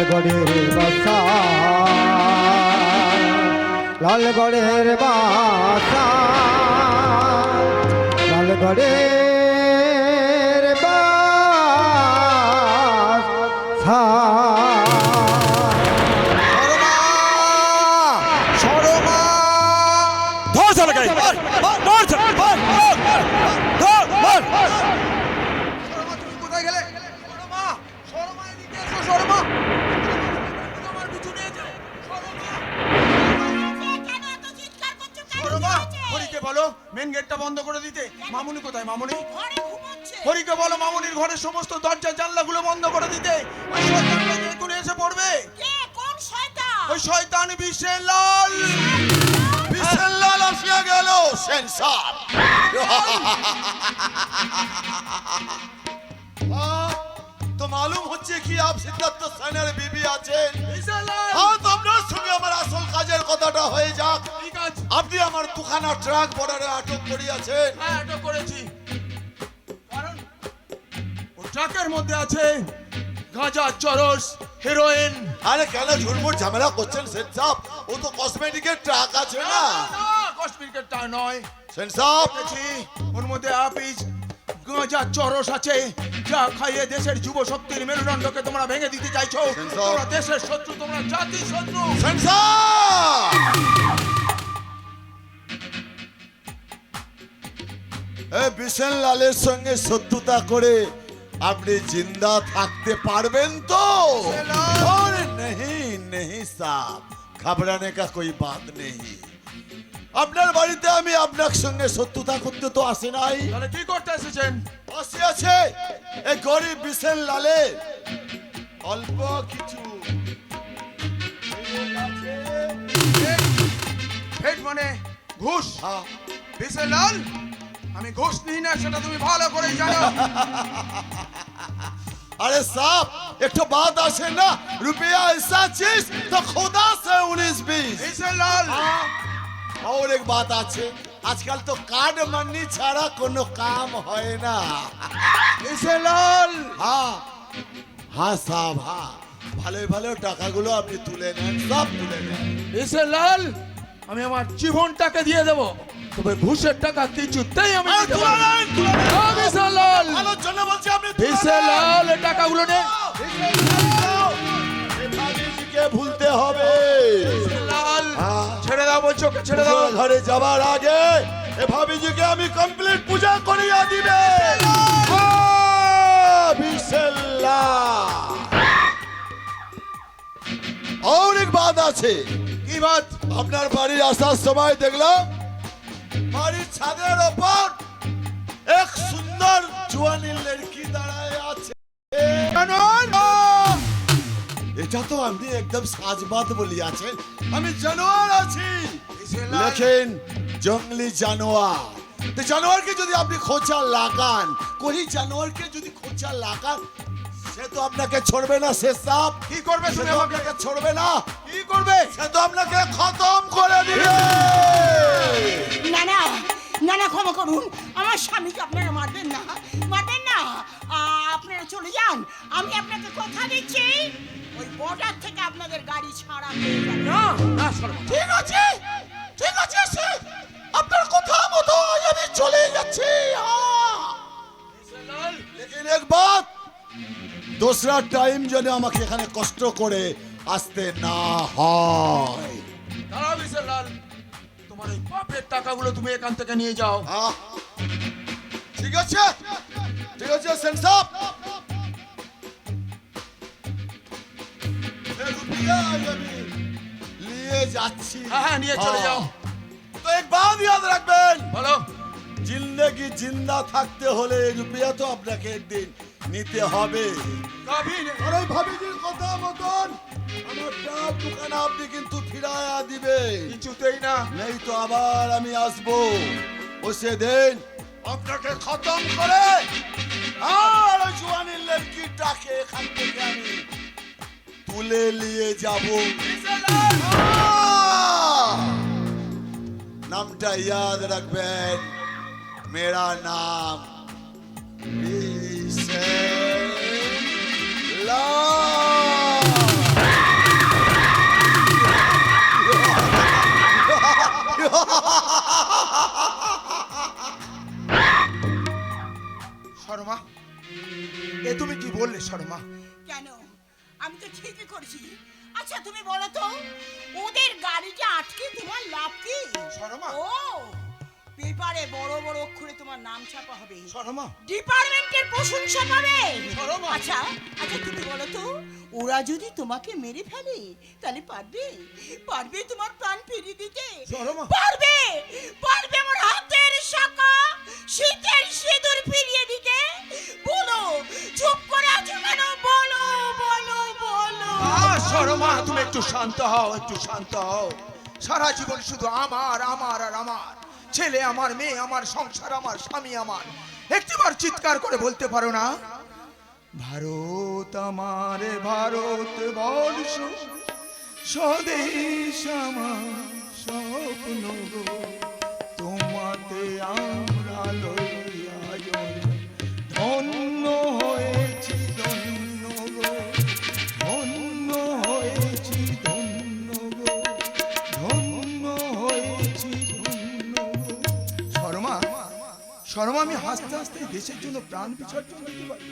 লালগড়ের বাসা, লালগড়ের বাসা, লালগড়ের বাসা। মেন গেটটা বন্ধ করে দিতে। মামুনি কোথায়? মামুনি হরিকে বলো মামুনির ঘরের সমস্ত দরজা জানলাগুলো বন্ধ করে দিতে। ওই শয়তানটা যে করে এসে পড়বে। কে? কোন শয়তান? ওই শয়তান বিশেলাল। বিশেলাল আসিয়া গেল সেন্সর। তো মালুম হচ্ছে কি আপ সিদ্ধার্থ সেনের বিবি আছেন। হ্যাঁ, তো আপনার সঙ্গে আমার আসল কাজের কথাটা হয়ে যাক। আপনি আমার দুখানা ট্রাক বর্ডারে আটক করিয়াছেন। হ্যাঁ, আটক করেছি। কারণ ও ট্রাকের মধ্যে আছে গাঁজা, চরস, হেরোইন। আরে কেন ঝুড়মুড় ঝামেলা করছেন সেন সাহেব? ও তো কসমেটিকের ট্রাক আছে না। কসমেটিকের ট্রাক নয় সেন সাহেব, ওর মধ্যে আপিস, গাঁজা, চরস আছে, যা খাইয়ে দেশের যুব শক্তির মেরুদণ্ডকে তোমরা ভেঙে দিতে চাইছো। তোমরা দেশের শত্রু, তোমরা জাতির শত্রু। সেন সাহেব, বিশেন লালের সঙ্গে শত্রুতা করে আপনি জিন্দা থাকতে পারবেন তো? अरे नहीं नहीं साहब, घबराने का कोई बात नहीं। আপনার বাড়িতে আমি আপনার সঙ্গে শত্রুতা করতে তো আসে নাই। তাহলে কি করতে এসেছেন? আসি আছে এই গরিব বিশেন লালে অল্প কিছু ভেট মানে ঘুষ। বিশেলাল, আমি ঘুষ নিই না, সেটা তুমি ভালো করে জানো। अरे साहब, एक तो बात आशे ना, रुपया ऐसा चीज तो खुदा से 19-20। বিশেলাল, और एक बात आछे, आजकल तो कार्ड मनी छाड़ा कोनो काम होए ना। বিশেলাল, हाँ हाँ साहब, हाँ ভালো ভালো টাকাগুলো আপনি তুলে নেন, সব তুলে নেন। বিশেলাল, আমি আমার জীবনটাকে দিয়ে দেব, তবে ঘুষের টাকা কিছুতেই আমি দিতে পারবো না। বিশেলাল, ভালোর জন্য বলছি, আপনি বিশেলাল, এই টাকাগুলো নে। ভাবিজিকে ভুলতে হবে। বিশেলাল, ছেড়ে দাও বলছো, ওকে ছেড়ে দাও। ঘরে যাবার আগে এ ভাবিজিকে আমি কমপ্লিট পূজা করিয়া দিবে। और एक बात আছে। কি বাত? আপনার বাড়ি আসার সময় দেখলাম বাড়ির ছাদের ওপর এক সুন্দর জওয়ানি লড়কি দাঁড়ায় আছে। এটা তো আপনি একদম সাজবাদ বলিয়াছেন। আমি জানোয়ার আছি, লেকিন জঙ্গলি জানোয়ার। তো জানোয়ারকে যদি আপনি খোঁচা লাগান, কোই জানোয়ারকে যদি খোঁচা লাগান, সে তো আপনাকে ছড়বে না। সে সাপ কি করবে? সে শুনে তো আমাকে আপনাকে ছড়বে না। কি করবে? সে তো আপনাকে খতম করে দিবে। না না না না, ক্ষমা করুন, আমার স্বামীকে আপনারা মারবেন না, মারবেন না। আপনারা চলে যান, আমি আপনাকে কথা দিচ্ছি ওই বর্ডার থেকে আপনাদের গাড়ি ছাড়া পেয়ে যাবে। না না, শর্মা। ঠিক আছে, ঠিক আছে, সে আপনার কথা মতো আমি চলে যাচ্ছি। लेकिन एक बात, दूसरा टाइम যেন আমাকে এখানে কষ্ট করে আসতে না হয়। দাঁড়াও বিশেলাল, তোমার এই পাপের টাকাগুলো তুমি এখান থেকে নিয়ে যাও। ঠিক আছে, ঠিক আছে সেন সাহেব। এই রুপিয়া আমি নিয়ে যাচ্ছি। হ্যাঁ, নিয়ে চলে যাও। তো এক বাত याद রাখবেন, বলো। জিন্দেগি জিন্দা থাকতে হলে এই রুপিয়া তো আপনাকে একদিন নিতে হবে। কবি নে। আর ওই ভাবিজির কথা মতন আমার ট্রাক দোকান আপনি কিন্তু ফিরায়া দিবে। কিছুতেই না। নেই তো আবার আমি আসবো, ও সেদিন আপনাকে খতম করে আর ওই জওয়ানি লড়কিটাকে এখান থেকে আমি তুলে নিয়ে যাব। নামটা याद रखबेन, मेरा नाम বিশেলাল। এ তুমি কি বললে শর্মা? কেন, আমি তো ঠিকই করেছি। আচ্ছা তুমি বলো তো, ওদের গাড়িটা আটকে তোমার লাভ কি? শর্মা। ও, পেপারে বড় বড় অক্ষরে তোমার নাম ছাপা হবে, শর্মা। ডিপার্টমেন্টের প্রশংসা পাবে। শর্মা। আচ্ছা আচ্ছা তুমি বলো তো, ওরা যদি তোমাকে মেরে ফেলে তাহলে পারবে তোমার প্রাণ ফিরিয়ে দিতে? শর্মা। পারবে আমার হাতের শাখা শীতের সিঁদুর ফিরিয়ে দিতে? বলো, চুপ করে আছো কেন? বলো বলো বলো। শর্মা, তুমি একটু শান্ত হও, একটু শান্ত হও। সারা জীবন শুধু আমার আমার আর আমার, ছেলে আমার, মেয়ে আমার, সংসার আমার, স্বামী আমার। একটিবার চিৎকার করে বলতে পারো না, ভারত আমার, ভারত বর্ষ স্বদেশ আমার স্বপ্ন গো, তোমাতে আমরা লইয়া যাই। ধন্য হয়েছি ধন্য গো, ধন্য হয়েছি ধন্য গো, ধন্য হয়েছি ধন্য গো। শর্মা, আমি হাসতে হাসতে দেশের জন্য প্রাণ বিসর্জন দিতে পারি,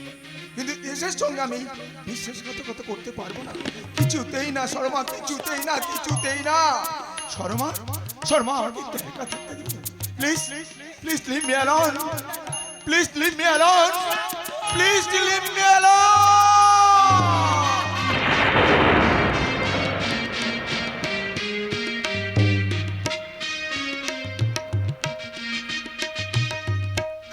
কিন্তু দেশের সঙ্গে আমি বিশ্বাসঘাতকতা করতে পারবো না। কিছুতেই না শর্মা, কিছুতেই না, কিছুতেই না। শর্মা, আমাকে একটু একা থাকতে দিন। Please please leave me alone, please leave me alone, please leave me alone.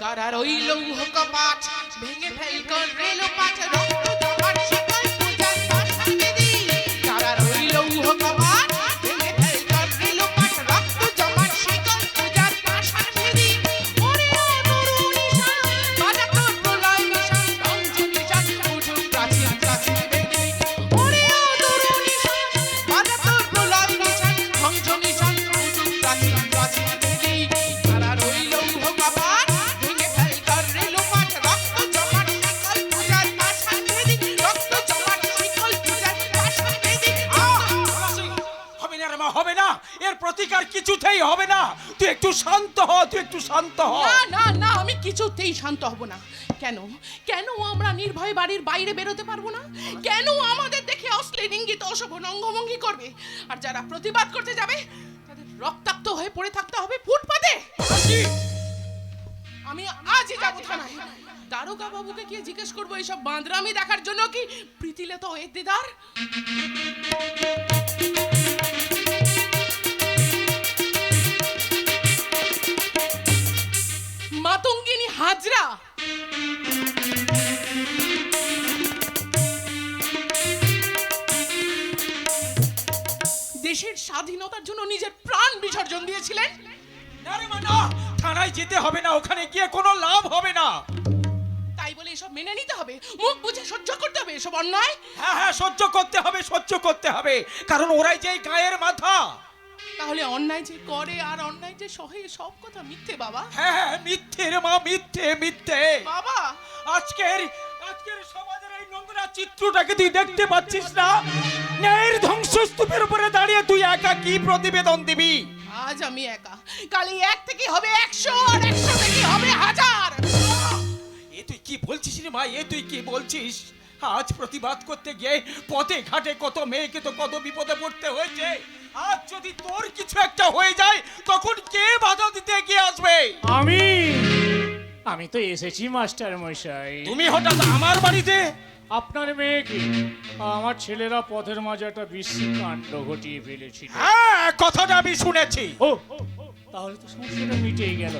কারা রইল কপাট ভেঙে ফেল কর রেল পাট রক্ত জমাট শিকল পূজার পাশা বেদি। কারা রইল কপাট ভেঙে ফেল কর রেল পাট রক্ত জমাট শিকল পূজার পাশা বেদি। ওরে তরুণ ঈশান বাজা তোর প্রলয় নিশান ধ্বংস নিশান উঠুক প্রাচীন প্রাচীন বেদি। ওরে তরুণ ঈশান বাজা তোর প্রলয় নিশান ধ্বংস নিশান উঠুক প্রাচীন প্রাচীন বেদি। কারা রইল কপাট ভেঙে ফেল কর রেল পাট রক্ত জমাট শিকল পূজার পাশা বেদি। রক্ত জমাট শিকল পূজার পাশা বেদি। হবে না রে মা, হবে না, এর প্রতিকার কিছুতেই হবে না। তুই একটু শান্ত হ, তুই একটু শান্ত হ। না না না, আমি কিছুতেই শান্ত হব না। কেন কেন আমরা নির্ভয়ে বাড়ির বাইরে বেরোতে পারবো না? কেন আমাদের দেখে অশ্লীল ইঙ্গিত অশোভন অঙ্গভঙ্গি করবে? আর যারা প্রতিবাদ করতে যাবে তাদের রক্তাক্ত হয়ে পড়ে থাকতে হবে ফুটপাতে। আমি আজই যাবো থানায়। দারোগা বাবুকে গিয়ে জিজ্ঞেস করবো এইসব বাঁদরামি দেখার জন্য কি প্রীতিলতা ও এতেদার। মাতঙ্গিনী হাজরা দেশের স্বাধীনতার জন্য নিজের প্রাণ বিসর্জন দিয়েছিলেন। না রে মা, না, থানায় যেতে হবে না, ওখানে গিয়ে কোনো লাভ হবে না। তাই বলে এসব মেনে নিতে হবে, মুখ বুঝে সহ্য করতে হবে এসব অন্যায়? হ্যাঁ হ্যাঁ, সহ্য করতে হবে, সহ্য করতে হবে, কারণ ওরাই যে এই গায়ের মাথা। তাহলে অন্যায় যে করে আর অন্যায় যে সহে সব কথা মিথ্যে বাবা। হ্যাঁ হ্যাঁ, মিথ্যে রে মা, মিথ্যে মিথ্যে। বাবা আজকের সমাজের এই নোংরা চিত্রটাকে তুই দেখতে পাচ্ছিস না? ন্যায়ের ধ্বংসস্তূপের উপরে দাঁড়িয়ে তুই একা কি প্রতিবেদন দিবি? আজ আমি একা, কালি 1 থেকে হবে 100 আর 100 থেকে হবে 1000। এ তুই কি বলছিস রে মা, এ তুই কি বলছিস? আজ প্রতিবাদ করতে গিয়ে পথে ঘাটে কত মেয়েকে তো কত বিপদে পড়তে হয়েছে। আজ যদি তোর কিছু একটা হয়ে যায় তখন কে বাধা দিতে এগিয়ে আসবে? আমি তো এসেছি মাস্টার মশাই। তুমি হঠাৎ আমার বাড়িতে? আপনার মেয়েকে আমার ছেলেরা পথের মাঝে একটা বিশ্রী কাণ্ড ঘটিয়ে ফেলেছিল। হ্যাঁ, কথাটা আমি শুনেছি। ও তাহলে তো সমস্যাটা মিটেই গেল।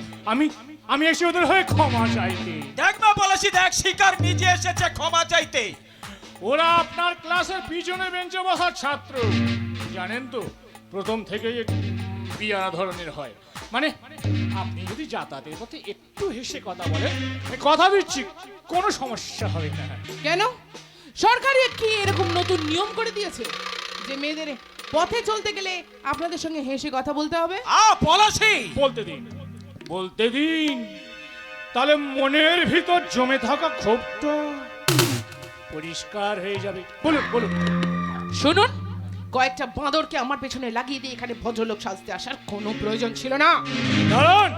আমি এসে ওদের হয়ে ক্ষমা চাইতে। দেখ না পলাশি, দেখ, শিকার নিজে এসেছে ক্ষমা চাইতে। ওরা আপনার ক্লাসের পিছনে বেঞ্চে বসার ছাত্র। জানেন তো, প্রথম থেকেই একটু বিয়ারা ধরনের হয়। মানে আপনি যদি যাতায়াতের পথে একটু হেসে কথা বলেন, আমি কথা দিচ্ছি কোনো সমস্যা হবে না। কেন সরকারি কি এরকম নতুন নিয়ম করে দিয়েছে যে মেয়েদের পথে চলতে গেলে আপনাদের সঙ্গে হেসে কথা বলতে হবে? পলাশি, বলতে দিন, তাহলে মনের ভিতর জমে থাকা ক্ষোভটা পরিষ্কার হয়ে যাবে। বলুন। শুনুন, কয়েকটা বাঁদরকে আমার পেছনে লাগিয়ে দিয়ে এখানে ভদ্রলোক সাজতে আসার কোনো প্রয়োজন ছিল না। দাঁড়ান,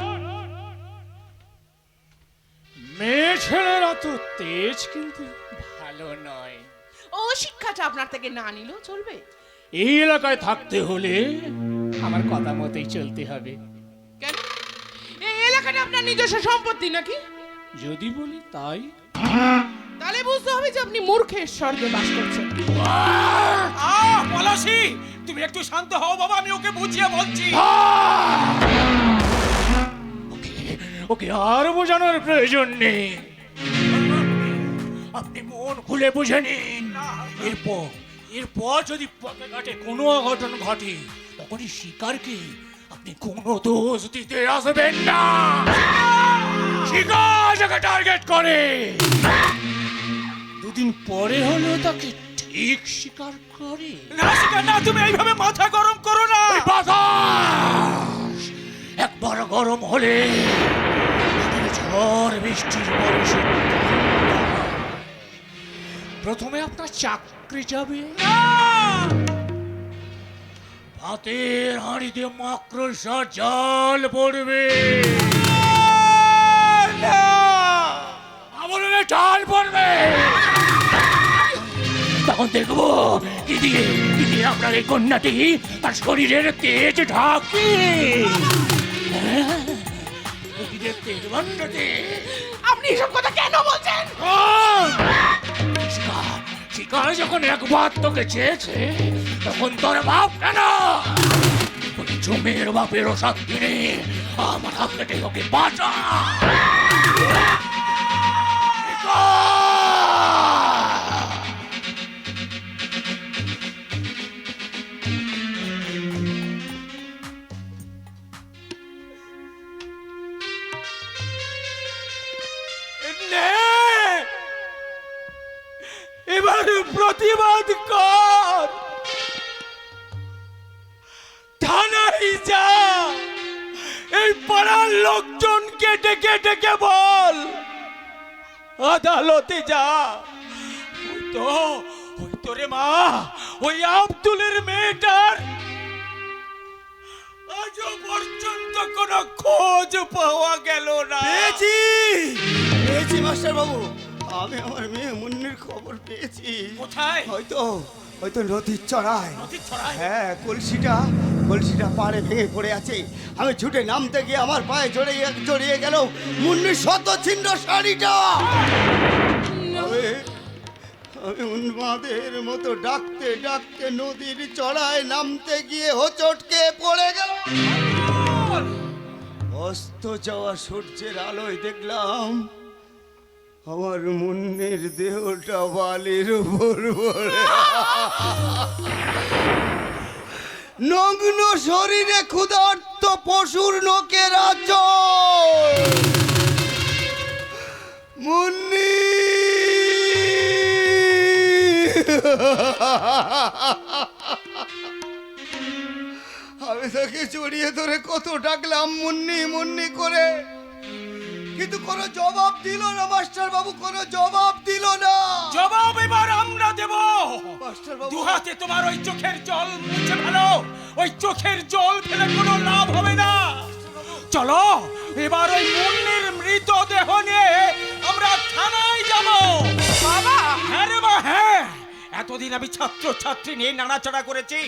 মেয়ে ছেলেরা অত তেজ কিন্তু ভালো নয়। ও শিক্ষাটা আপনার থেকে না নিলেও চলবে। এই এলাকায় থাকতে হলে আমার কথা মতোই চলতে হবে। কেন? এই এলাকাটা আপনার নিজস্ব সম্পত্তি নাকি? যদি বলি তাই। তাহলে বুঝতে হবে যে আপনি মূর্খের স্বর্গে বাস করছেন। পলাশী, তুমি একটু শান্ত হও বাবা, আমি ওকে বুঝিয়ে বলছি। ওকে আর বোঝানোর প্রয়োজন নেই, আপনি মন খুলে বুঝে নিন। এরপর যদি পথে ঘাটে কোনো অঘটন ঘটে, তখনই শিকারকে আপনি কোনো দোষ দিতে আসবেন না। শিকার যাকে টার্গেট করে, দুদিন পরে হলেও তাকে ঠিক শিকার করে। না শিকার না, তুমি এইভাবে মাথা গরম করো না। ওই বাতাস একবার গরম হলে ঝড় বৃষ্টির বর্ষে প্রথমে আপনার চাকরি যাবে, ভাতের হাঁড়িতে মাকড়সা জাল পড়বে, আবরণে জাল পড়বে। তখন দেখবো কি দিয়ে আপনার এই কন্যাটি তার শরীরের তেজ ঢাকে। আপনি এসব কথা কেন বলছেন? শিকার যখন একবার তোকে চেয়েছে, তখন তোর বাপ কেন জমের বাপেরও সাত দিনে আমার হাত কেটে ওকে বাঁচা। এবার প্রতিবাদ কর, থানায় যা, এই পাড়ার লোকজনকে ডেকে ডেকে বল, আদালতে যা। ওই তো রে মা, ওই আব্দুলের মেয়েটার আজও পর্যন্ত কোনো খোঁজ পাওয়া গেল না। পেয়েছি মাস্টার বাবু, আমি আমার মেয়ে মুন্নির খবর পেয়েছি। কোথায়? হয়তো নদীর চড়ায়। নদীর চড়ায়? হ্যাঁ, কলসিটা পাড়ে ভেঙে পড়ে আছে। আমি ছুটে নামতে গিয়ে আমার পায়ে জড়িয়ে গেল মুন্নির শত ছিন্ন শাড়িটা। আমি উন্মাদের মতো ডাকতে ডাকতে নদীর চড়ায় নামতে গিয়ে হোঁচটকে পড়ে গেল। অস্ত যাওয়া সূর্যের আলোয় দেখলাম আমার মুন্নির দেহটা বালির উপর পড়ে, নগ্ন শরীরে ক্ষুধার্ত পশুর নখের আঁচল। মুন্নি, আমি তাকে জড়িয়ে ধরে কত ডাকলাম মুন্নি মুন্নি করে, কিন্তু কোনো জবাব দিল না মাস্টার বাবু, কোনো জবাব দিল না। জবাব এবার আমরা দেব। মাস্টার বাবু, দু হাতে তোমার ওই চোখের জল মুছে ফেলো, ওই চোখের জল ফেলে কোনো লাভ হবে না। চলো এবার ওই মুন্নির মৃতদেহ নিয়ে আমরা থানায় যাব। বাবা, হ্যাঁ রে মা, হ্যাঁ, এতদিন আমি ছাত্র ছাত্রী নিয়ে নাড়াচাড়া করেছি,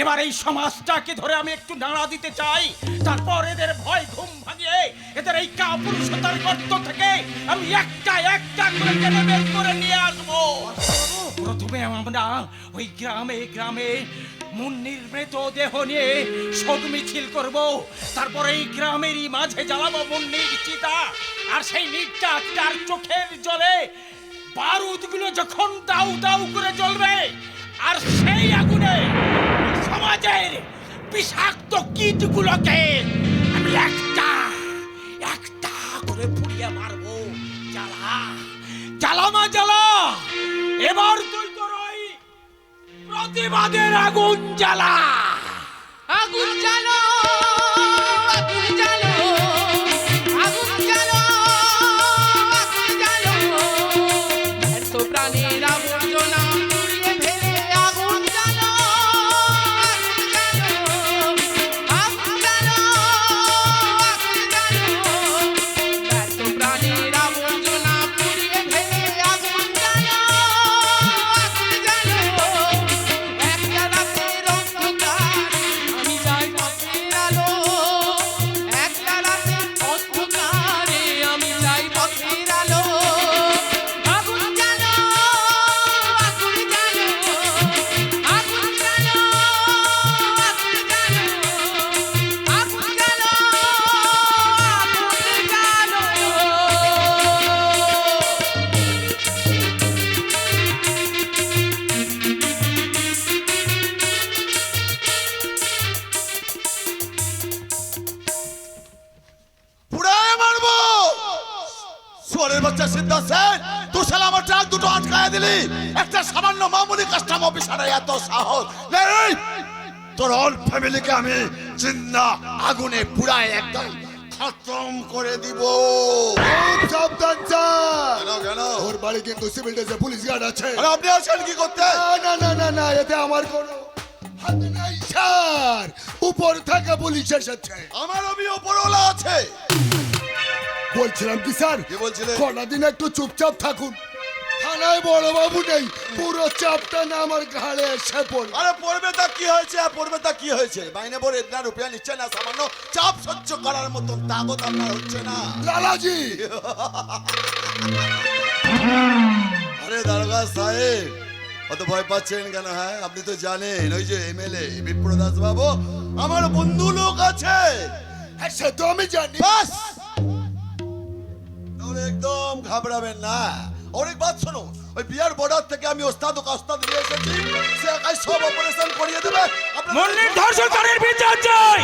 এবার এই সমাজটাকে ধরে আমি একটু নাড়া দিতে চাই। তারপর এদের ভয় ঘুম ভাঙিয়ে এদের এই কাপুরুষতার গর্ত থেকে আমি একটা একটা করে টেনে বের করে নিয়ে আসবো। প্রথমে আমরা ওই গ্রামে গ্রামে মুন্নির মৃতদেহ নিয়ে শোক মিছিল করব, তারপর এই গ্রামেরই মাঝে জ্বালাবো মুন্নির চিতা, আর সেই নির্যাতনার চোখের জলে বারুদগুলো যখন দাউ দাউ করে জ্বলবে, আর সেই আগুনে সমাজের বিষাক্ত কীটগুলোকে আমি একটা একটা করে পুড়িয়ে মারবো। জ্বালা জ্বালা মা জ্বালা, এবার তুই তোর ওই প্রতিবাদের আগুন জ্বালা। আগুন জ্বালো, আগুন জ্বালো, আগুন জ্বালো, আগুন জ্বালো। এত প্রাণের আবর্জনা পুড়িয়ে ফেলে আগুন জ্বালো, আগুন জ্বালো, আগুন জ্বালো, আগুন জ্বালো। এত প্রাণের আবর্জনা হচ্ছে সিদ্ধার্থ সেন, তুই শালা আমার ট্রাক দুটো আটকায় দিলি। একটা সামান্য মামুলি কাস্টম অফিসারের এত সাহস নেই। তোর অল ফ্যামিলিকে আমি জিন্দা আগুনে পুড়ায় একদম খতম করে দিব। খুব সাবধান স্যার। কেন কেন? ওর বাড়ি কিন্তু সিভিল ড্রেসে পুলিশ গার্ড আছে। আরে আপনি আছেন কি করতে? না না না না, এতে আমার কোনো হাত নাই স্যার। উপর থেকে পুলিশ এসেছে। আমার অভি ওপরওয়ালা আছে। বলছিলাম কি স্যার, কি বলছিলে? কটা দিন একটু চুপচাপ থাকুন। থানায় বড় বাবু নেই, পুরো চাপটা না আমার ঘাড়ে এসে পড়বে। আরে পড়বে তা কি হয়েছে? পড়বে তা কি হয়েছে? বাইনে বড় এদনা রুপিয়া নিচ্ছে না, সামান্য চাপ সহ্য করার মতন তাগত আপনার হচ্ছে না। লালাজি, আরে দারোগা সাহেব, অত ভয় পাচ্ছেন কেন? হ্যাঁ, আপনি তো জানেন ওই যে এমএলএ বিপ্রদাস বাবু আমার বন্ধু লোক আছে। হ্যাঁ, সে তো আমি জানি। বাস, তাহলে একদম ঘাবড়াবেন না। অনেক বাদ শোনো, ওই বিয়ার বর্ডার থেকে আমি ওস্তাদ নিয়ে এসেছি। সে একাই সব অপারেশন করিয়ে দেবে। আপনারা- মন্দির ধর্ষণকারীর বিচার চাই।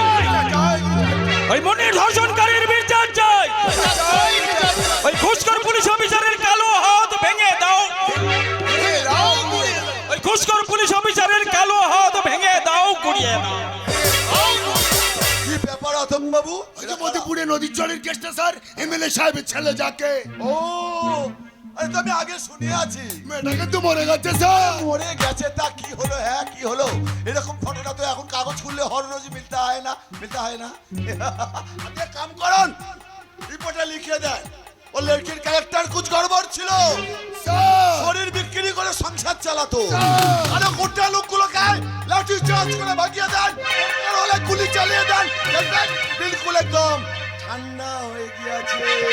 ওই মন্দির ধর্ষণকারীর বিচার চাই। ওই ঘুষখোর পুলিশ অফিসারের কালো হাত ভেঙে দাও। ওই ঘুষখোর পুলিশ অফিসারের কালো হাত ভেঙে দাও, গুড়িয়ে দাও। কি ব্যাপার অথম বাবু? ওই যে মধুপুরে নদীর জলের কেসটা স্যার, এমএলএ সাহেবের ছেলে যাকে। ও, আরে তো আমি আগে শুনে আছি। মেয়েটা কিন্তু মরে গেছে স্যার। মরে গেছে তা কি হলো? হ্যাঁ, কি হলো? এরকম ঘটনা তো এখন কাগজ খুললে হর রোজ মিলতে হয় না। আপনি এক কাম করুন, রিপোর্টে লিখে দেন ও লড়কির ক্যারেক্টার কুছ গড়বড় ছিল, স্যার, শরীর বিক্রি করে সংসার চালাতো। আরে গোটা লোকগুলোকে লাঠি চার্জ করে ভাগিয়ে দেন, দরকার হলে গুলি চালিয়ে দেন। দেখবেন বিলকুল একদম ঠান্ডা হয়ে গিয়েছে।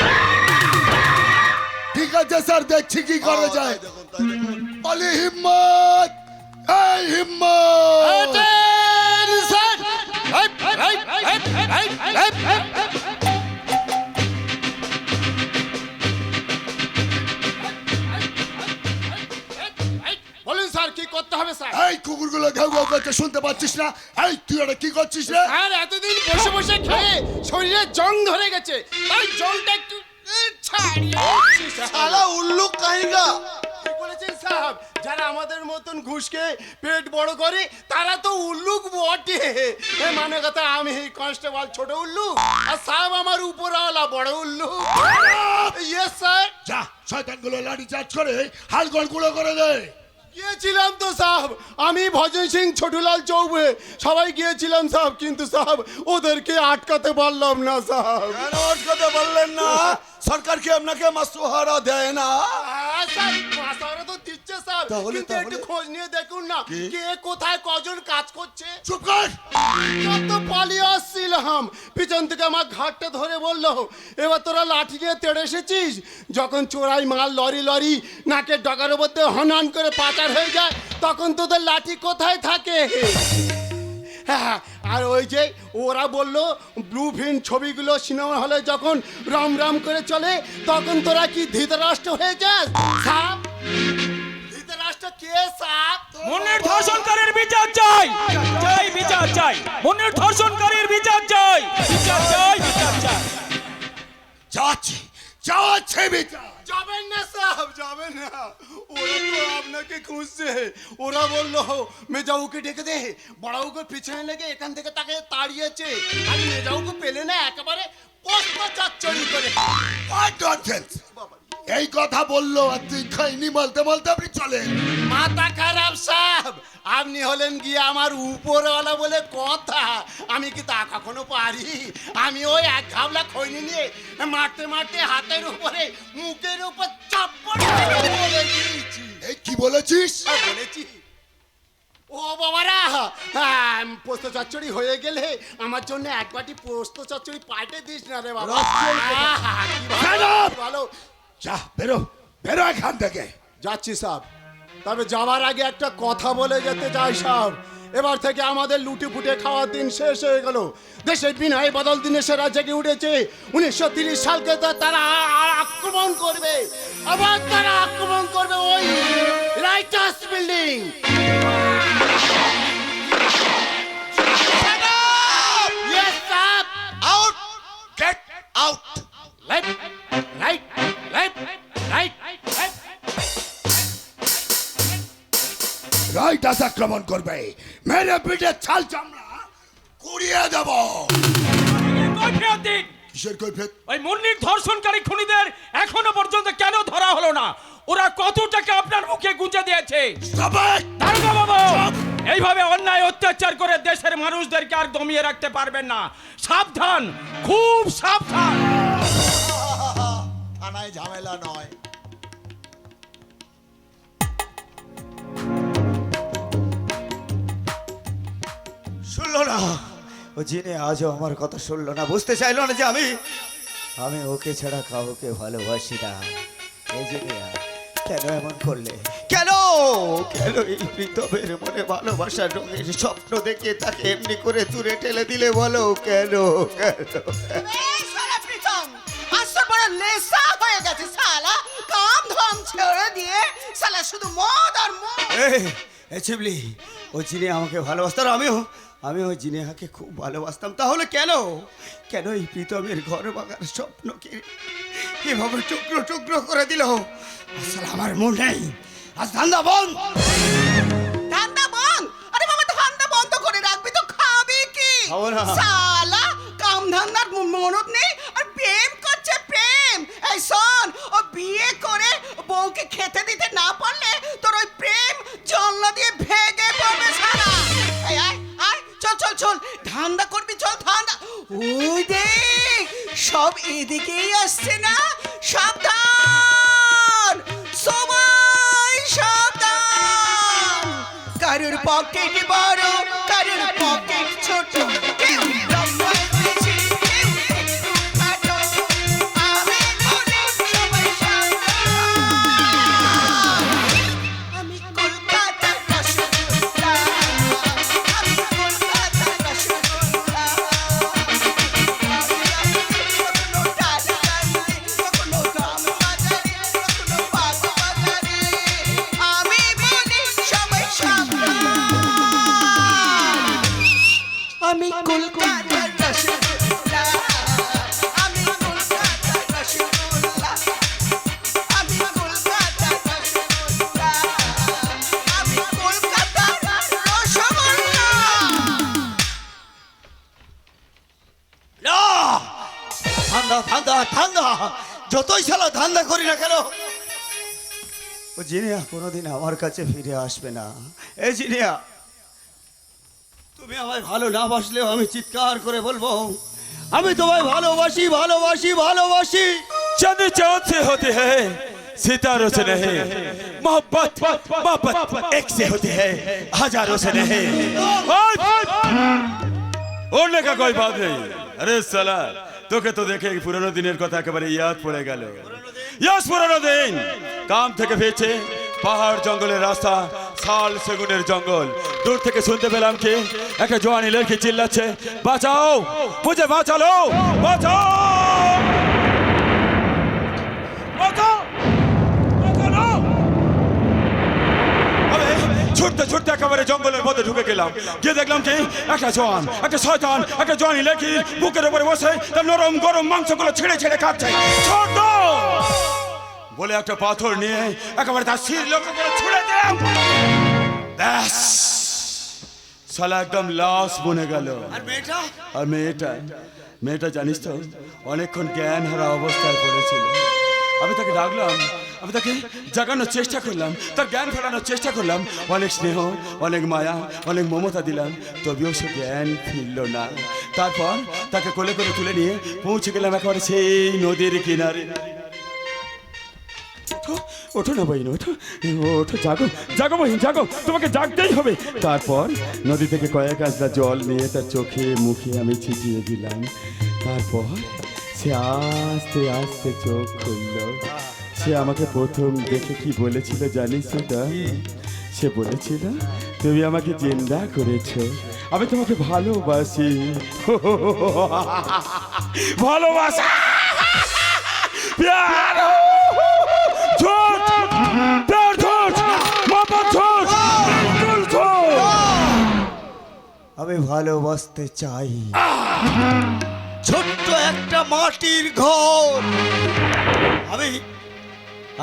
ঠিক আছে স্যার, দেখছি কি করা যায়। দেখুন, তাই দেখুন। বলি হিম্মত, এই হিম্মত। বলুন স্যার, কি করতে হবে স্যার? এই কুকুরগুলো ঘেউ ঘেউ করছে, শুনতে পাচ্ছিস না? এই তুই এটা কি করছিস রে? স্যার, এতদিন বসে বসে খেয়ে শরীরে জং ধরে গেছে, তাই জংটা একটু ছাড়িয়ে দিচ্ছি, স্যার। শালা উল্লুক কাহিগা। ঠিক বলেছেন সাহেব, যারা আমাদের মতন ঘুষকে পেট বড় করে তারা তো উল্লুক বটে। এ মানে কথা, আমি কনস্টেবল ছোট উল্লুক, আর সাহেব আমার উপরওয়ালা বড় উল্লুক। Yes sir. যা, শয়তানগুলো লাঠি চার্জ করে হাড়গোড় গুঁড়ো করে দে। গিয়েছিলাম তো সাহেব, আমি ভজন সিং ছোটুলাল চৌবে সবাই গিয়েছিলাম সাহেব, কিন্তু সাহেব ওদেরকে আটকাতে পারলাম না সাহেব। কেন আটকাতে পারলেন না? সরকার কি আপনাকে মাসুহারা দেয় না? হ্যাঁ স্যার, মাসারা তো দিচ্ছে স্যার, তাহলে- কিন্তু একটু তাহলে? খোঁজ নিয়ে দেখুন না কি? কে কোথায় কজন কাজ করছে। চুপ কর। যত পালিয়ে আসছিলাম, পিছন থেকে আমার ঘাটটা ধরে বললো, এবার তোরা লাঠি নিয়ে তেড়ে এসেছিস। যখন চোরাই মাল লরি লরি নাকের ডগার মধ্যে হনান করে পাচার হয়ে যায়, তখন তোদের লাঠি কোথায় থাকে? হ্যাঁ, আর ওই যে ওরা বললো ব্লু ফিল্ম ছবিগুলো সিনেমা হলে যখন রাম রাম করে চলে, তখন তোরা কি ধৃতরাষ্ট্র হয়ে যাস? সাপ, ধৃতরাষ্ট্র কে সাপ? মন্দির ধর্ষণকারীর বিচার চাই। চাই বিচার চাই। মন্দির ধর্ষণকারীর বিচার চাই। বিচার চাই, বিচার চাই। যাচ্ছে যাচ্ছে বিচার। যাবেন না সাহেব, যাবেন না। ওরা তো আপনাকে খুঁজছে। ওরা বললো মেজাউকে ডেকে দে, বড়াউকে পিছনে লেগে এখান থেকে তাকে তাড়িয়েছে। আর মেজাউকে পেলে না, একেবারে পোস্ত চাচ্চড়ি করে। What nonsense! এই কথা বললো আর তুই খাইনি বলতে বলতে আপনি চলেন। মাথা খারাপ সাহেব, আপনি হলেন গিয়ে আমার উপরওয়ালা বলে কথা। আমি কি তা কখনো পারি? আমি ওই এক ঘাবলা খৈনি নিয়ে মারতে মারতে হাতের উপরে মুখের উপর চাপড় মেরে বলে দিয়েছি। এই কি বলেছিস? বলেছি, ও বাবারা, পোস্ত চচ্চড়ি হয়ে গেলে আমার জন্য এক বাটি পোস্ত চচ্চড়ি পাল্টে দিস না রে বাবা। আহা, কি ভালো, কি ভালো। যা, বেরো বেরো এখান থেকে। যাচ্ছি সাহেব, তবে যাওয়ার আগে একটা কথা বলে যেতে চাই সাহেব। এবার থেকে আমাদের লুটে ফুটে খাওয়ার দিন শেষ হয়ে গেল। দেশের বিনয় বদল দিনেশেরা জেগে উঠেছে। 1930 সালকে তো তারা আক্রমণ করবে, আবার তারা আক্রমণ করবে ওই writers building. Yes, sir. Out, get out. Left, right, left, টাইটাস আক্রমণ করবে, মেরে পিঠে ছাল চামড়া কুড়িয়ে দেব। কৈফিয়ত দিন। কিসের কৈফিয়ত? ওই মুন্নির ধর্ষণকারী খুনিদের এখনো পর্যন্ত কেন ধরা হলো না? ওরা কত টাকা আপনার মুখে গুঁজে দিয়েছে? Stop it! দারোগা বাবু, এইভাবে অন্যায় অত্যাচার করে দেশের মানুষদেরকে আর দমিয়ে রাখতে পারবেন না। সাবধান, খুব সাবধান। থানায় ঝামেলা নয়। শুনলো না, ও জিনে আজও আমার কথা শুনলো না, বুঝতে চাইলো না যে আমি ওকে ছাড়া কাউকে ভালোবাসি না। এই জিনে কেন এমন করলে? কেন কেন এই প্রীতমের মনে ভালোবাসার রঙের স্বপ্ন দেখে তাকে এমনি করে দূরে ঠেলে দিলে বলো? কেন কেন? এই শালা প্রীতম, আজ তোর বড় নেশা হয়ে গেছে শালা। কাম ধাম ছেড়ে দিয়ে শালা শুধু মদ আর মদ। এই চিবলি, ও জিনে আমাকে ভালোবাসত আর আমিও জিনেহাকে খুব ভালোবাসতাম। তাহলে কেন কেন এই প্রীতমের ঘর ভাঙার স্বপ্নকে এভাবে টুকরো টুকরো করে দিল? আসলে আমার মন নেই, আজ ধান্দা বন্ধ। ধান্দা বন্ধ? আরে বাবা, ধান্দা বন্ধ করে রাখবি তো খাবি কি? খাবো না। শালা কাম ধান্দার মনত নেই আর প্রেম করছে প্রেম। এই শোন, ও বিয়ে করে বউকে খেতে দিতে না পারলে তোর ওই প্রেম জল্লা দিয়ে ভেঙে পড়বে শালা। এই আয় আয়, চল চল চল, ধান্দা করবি, চল ধান্দা। ওই দেখ, সব এদিকেই আসছে না। সাবধান, সবাই সাবধান। কারোর পকেট বড়, কারোর পকেট ছোট, কেউ লম্বায় বেশি, কেউ একটু খাটো। আমি বলি সবাই সাবধান। আমি কলকাতার রসগোল্লা, আমি কলকাতার রসগোল্লা। কখনো ডালবাজারে, কখনো রামবাজারে, কখনো বাগবাজারে। আমি বলি সবাই সাবধান। আমি কলকাতার রসগোল্লা, আমি কলকাতার রসগোল্লা, আমি কলকাতার রসগোল্লা, আমি কলকাতার রসগোল্লা। ধান্দা ধান্দা ধান্দা, যতই শালা ধান্দা করি না কেন, ও জিনিয়া কোনোদিন আমার কাছে ফিরে আসবে না। এই জিনিয়া, তুমি আমায় ভালো না বাসলেও আমি চিৎকার করে বলবো, আমি তোমায় ভালোবাসি ভালোবাসি ভালোবাসি। चंद चांद से होते हैं, सितारों से नहीं। मोहब्बत मोहब्बत एक से होती है, हजारों से नहीं। उड़ने का कोई बात नहीं। अरे साला, তোকে তো দেখে পুরনো দিনের কথা একেবারে ইয়াদ পড়ে গেল। ইয়াস পুরনো দিন, কাম থেকে ফিরছে, পাহাড় জঙ্গলের রাস্তা, শাল সেগুনের জঙ্গল। দূর থেকে শুনতে পেলাম কি একটা জওয়ানি লড়কি চিল্লাচ্ছে, বাঁচাও মুঝে, বাঁচালো, বাঁচাও, বাঁচাও, বাঁচালো। আমি ছুটতে ছুটতে একেবারে জঙ্গলের মধ্যে ঢুকে গেলাম। গিয়ে দেখলাম কি একটা জওয়ান, একটা শয়তান, একটা জওয়ানি লড়কি বুকের উপরে বসে তার নরম গরম মাংসগুলো ছেড়ে ছেড়ে খাচ্ছে। ছোট বলে একটা পাথর নিয়ে একেবারে তার শির লক্ষ্য করে ছুড়ে দিলাম। ব্যাস, শালা একদম লাশ বনে গেল। আর মেয়েটা? আর মেয়েটা জানিস তো অনেকক্ষণ জ্ঞান হারা অবস্থায় পড়েছিল। আমি তাকে ডাকলাম, আমি তাকে জাগানোর চেষ্টা করলাম, তার জ্ঞান ফেরানোর চেষ্টা করলাম, অনেক স্নেহ, অনেক মায়া, অনেক মমতা দিলাম, তবেও সে জ্ঞান ফিরল না। তারপর তাকে কোলে করে তুলে নিয়ে পৌঁছে গেলাম একেবারে সেই নদীর কিনারে। ওঠো না বহিন, ওঠো ওঠো, জাগো জাগো বহিন, জাগো, তোমাকে জাগতেই হবে। তারপর নদী থেকে কয়েক গাছলা জল নিয়ে তার চোখে মুখে আমি ছিটিয়ে দিলাম। তারপর সে আস্তে আস্তে চোখ খুলল। সে আমাকে প্রথম দেখে কি বলেছিল জানিস তো? সে বলেছিল, তুমি আমাকে জিন্দা করেছো, আমি তোমাকে ভালোবাসি। ভালোবাসা, প্যার, ঝোট, প্যার, ঝোট, মোহব্বত, ঝোট, দিল, ঝোট। আমি ভালোবাসতে চাই, ছোট্ট একটা মাটির ঘর।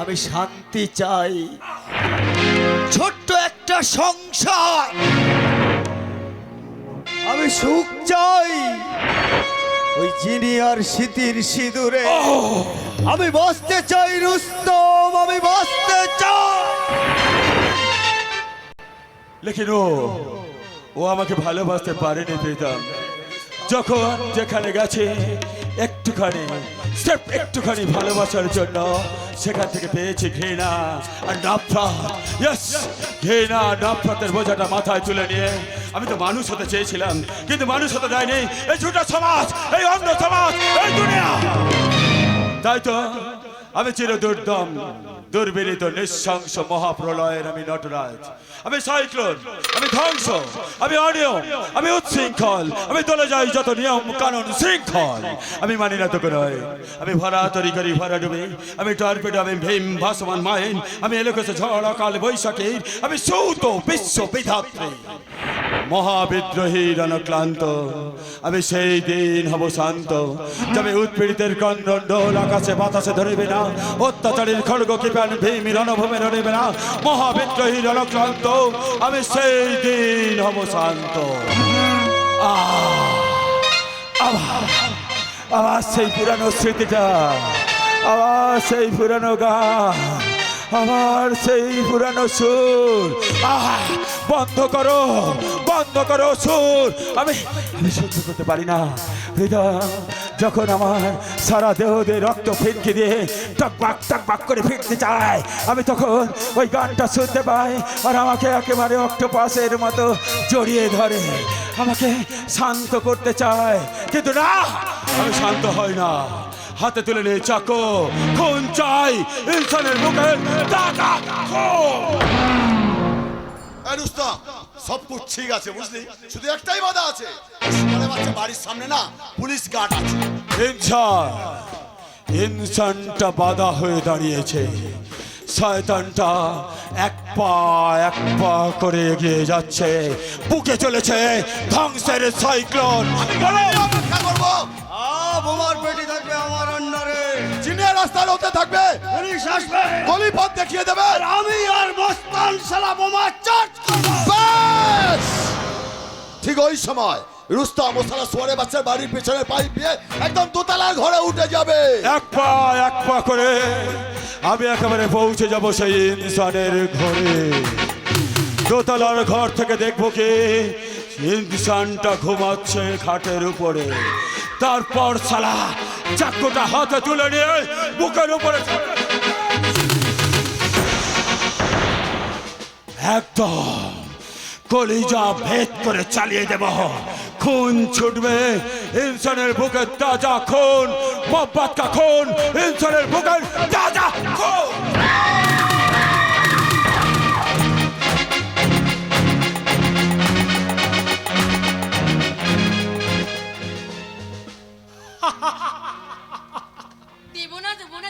আমি শান্তি চাই, ছোট্ট একটা একটা সংসার, আমি সুখ চাই ওই জিনি আর স্মৃতির সিঁদুরে। আমি বাঁচতে চাই রুস্তম, আমি বাঁচতে চাই। লেকিন ও আমাকে ভালোবাসতে পারেনি প্রীতম। যখন যেখানে গেছে একটুখানি ভালোবাসার জন্য সেখান থেকে পেয়েছি ঘৃণা আর নফরত। ইয়েস, ঘৃণা নফরতের বোঝাটা মাথায় তুলে নিয়ে আমি তো মানুষ হতে চেয়েছিলাম, কিন্তু মানুষ হতে দেয়নি এই ছোটা সমাজ, এই অন্ধ সমাজ, এই দুনিয়া। তাই তো আমি চির দুর্দম, দুর্বিনীত, নিঃশংস মহাপ্রলয়ের আমি নটরাজ, আমি সাইক্লোন, আমি ধ্বংস, আমি অনিয়ম, আমি উচ্ছৃঙ্খল, আমি দলে যাই যত নিয়ম কানুন শৃঙ্খল। আমি মানি না তোকে নয়, আমি ভরা তরি করি ভরা ডুবে, আমি টর্পেডো, আমি ভীম ভাসমান মাইন, আমি এলোকেছে ঝড় অকাল বৈশাখীর, আমি সৌত বিশ্ব বিধাত্রী, মহাবিদ্রোহী রণক্লান্ত। আমি সেই দিন হব শান্ত, যাবে উৎপীড়িতের ক্রন্দন আকাশে বাতাসে ধরিবে না, অত্যাচারীর খড়গ কৃপান ভীম রণভূমে রণিবে না, মহাবিদ্রোহী রণক্লান্ত। আমি সেই দিন হব শান্ত। আবার সেই পুরানো স্মৃতিটা, আবার সেই পুরানো গান, আবার সেই পুরানো সুর। বন্ধ করো সুর। আমি সহ্য করতে পারি না হৃদয়, যখন আমার সারা দেহ দিয়ে রক্ত ফিটকে দিয়ে টকবাক করে ফিরতে চায়, আমি তখন ওই গানটা শুনতে পাই আর আমাকে একেবারে অক্টোপাসের মতো জড়িয়ে ধরে, আমাকে শান্ত করতে চায়। কিন্তু না, আমি শান্ত হই না। হাতে তুলে নিয়ে চাকু, খুন চাই ইনসানের বুকের দাগা খুন। রুস্তম, সব কুছ ঠিক আছে বুঝলি, শুধু একটাই বাধা আছে, বাড়ির সামনে না পুলিশ গার্ড আছে। ইনসানটা বাধা হয়ে দাঁড়িয়েছে, শয়তানটা এক পা করে এগিয়ে যাচ্ছে, বুকে চলেছে ধ্বংসের সাইক্লোন। অপেক্ষা করবো, বোমার পেটি থাকবে আমার আন্ডারে, চীনের রাস্তার হতে থাকবে, পুলিশ আসবে, গলিপথ দেখিয়ে দেবে, আমি আর মস্তান শালা বোমা চার্জ করবো। ব্যাস! ঠিক ওই সময় রুস্তম ও সারা সোয়ারে বাচ্চার বাড়ির পেছনে পাইপ দিয়ে একদম দোতলার ঘরে উঠে যাবে। এক পা করে আমি একেবারে পৌঁছে যাব সেই ইনসানের ঘরে। দোতলার ঘর থেকে দেখবো কি ইনসানটা ঘুমাচ্ছে খাটের উপরে। তারপর শালা চাকুটা হাতে তুলে নিয়ে বুকের উপরে একদম কলিজা ভেদ করে চালিয়ে দেব। খুন ছুটবে ইনসানের বুকের তাজা খুন, মোহব্বত কা খুন, ইনসানের বুকের তাজা খুন। দেব না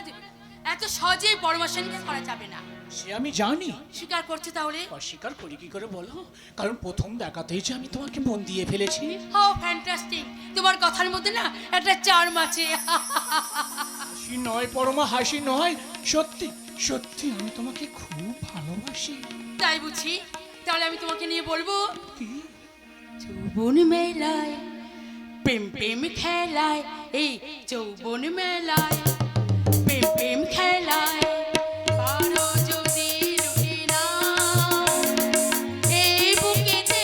এত সহজেই পরমাশানিকে করা যাবে না। সে আমি জানি, স্বীকার করছে তাহলে? অস্বীকার করি কি করে বলো? কারণ প্রথম দেখাতেই যে আমি তোমাকে মন দিয়ে ফেলেছি। ও ফ্যান্টাস্টিক, তোমার কথার মধ্যে না একটা চার্ম আছে। হাসি নয় পরমা, হাসি নয়, সত্যি সত্যি আমি তোমাকে খুব ভালোবাসি। তাই বুঝি? তাহলে আমি তোমাকে নিয়ে বলবো, কি? যৌবন মেলায় প্রেম খেলায়, এই যৌবন মেলায় প্রেম খেলায় পারো যদি লুটি নাও, এই বুকেতে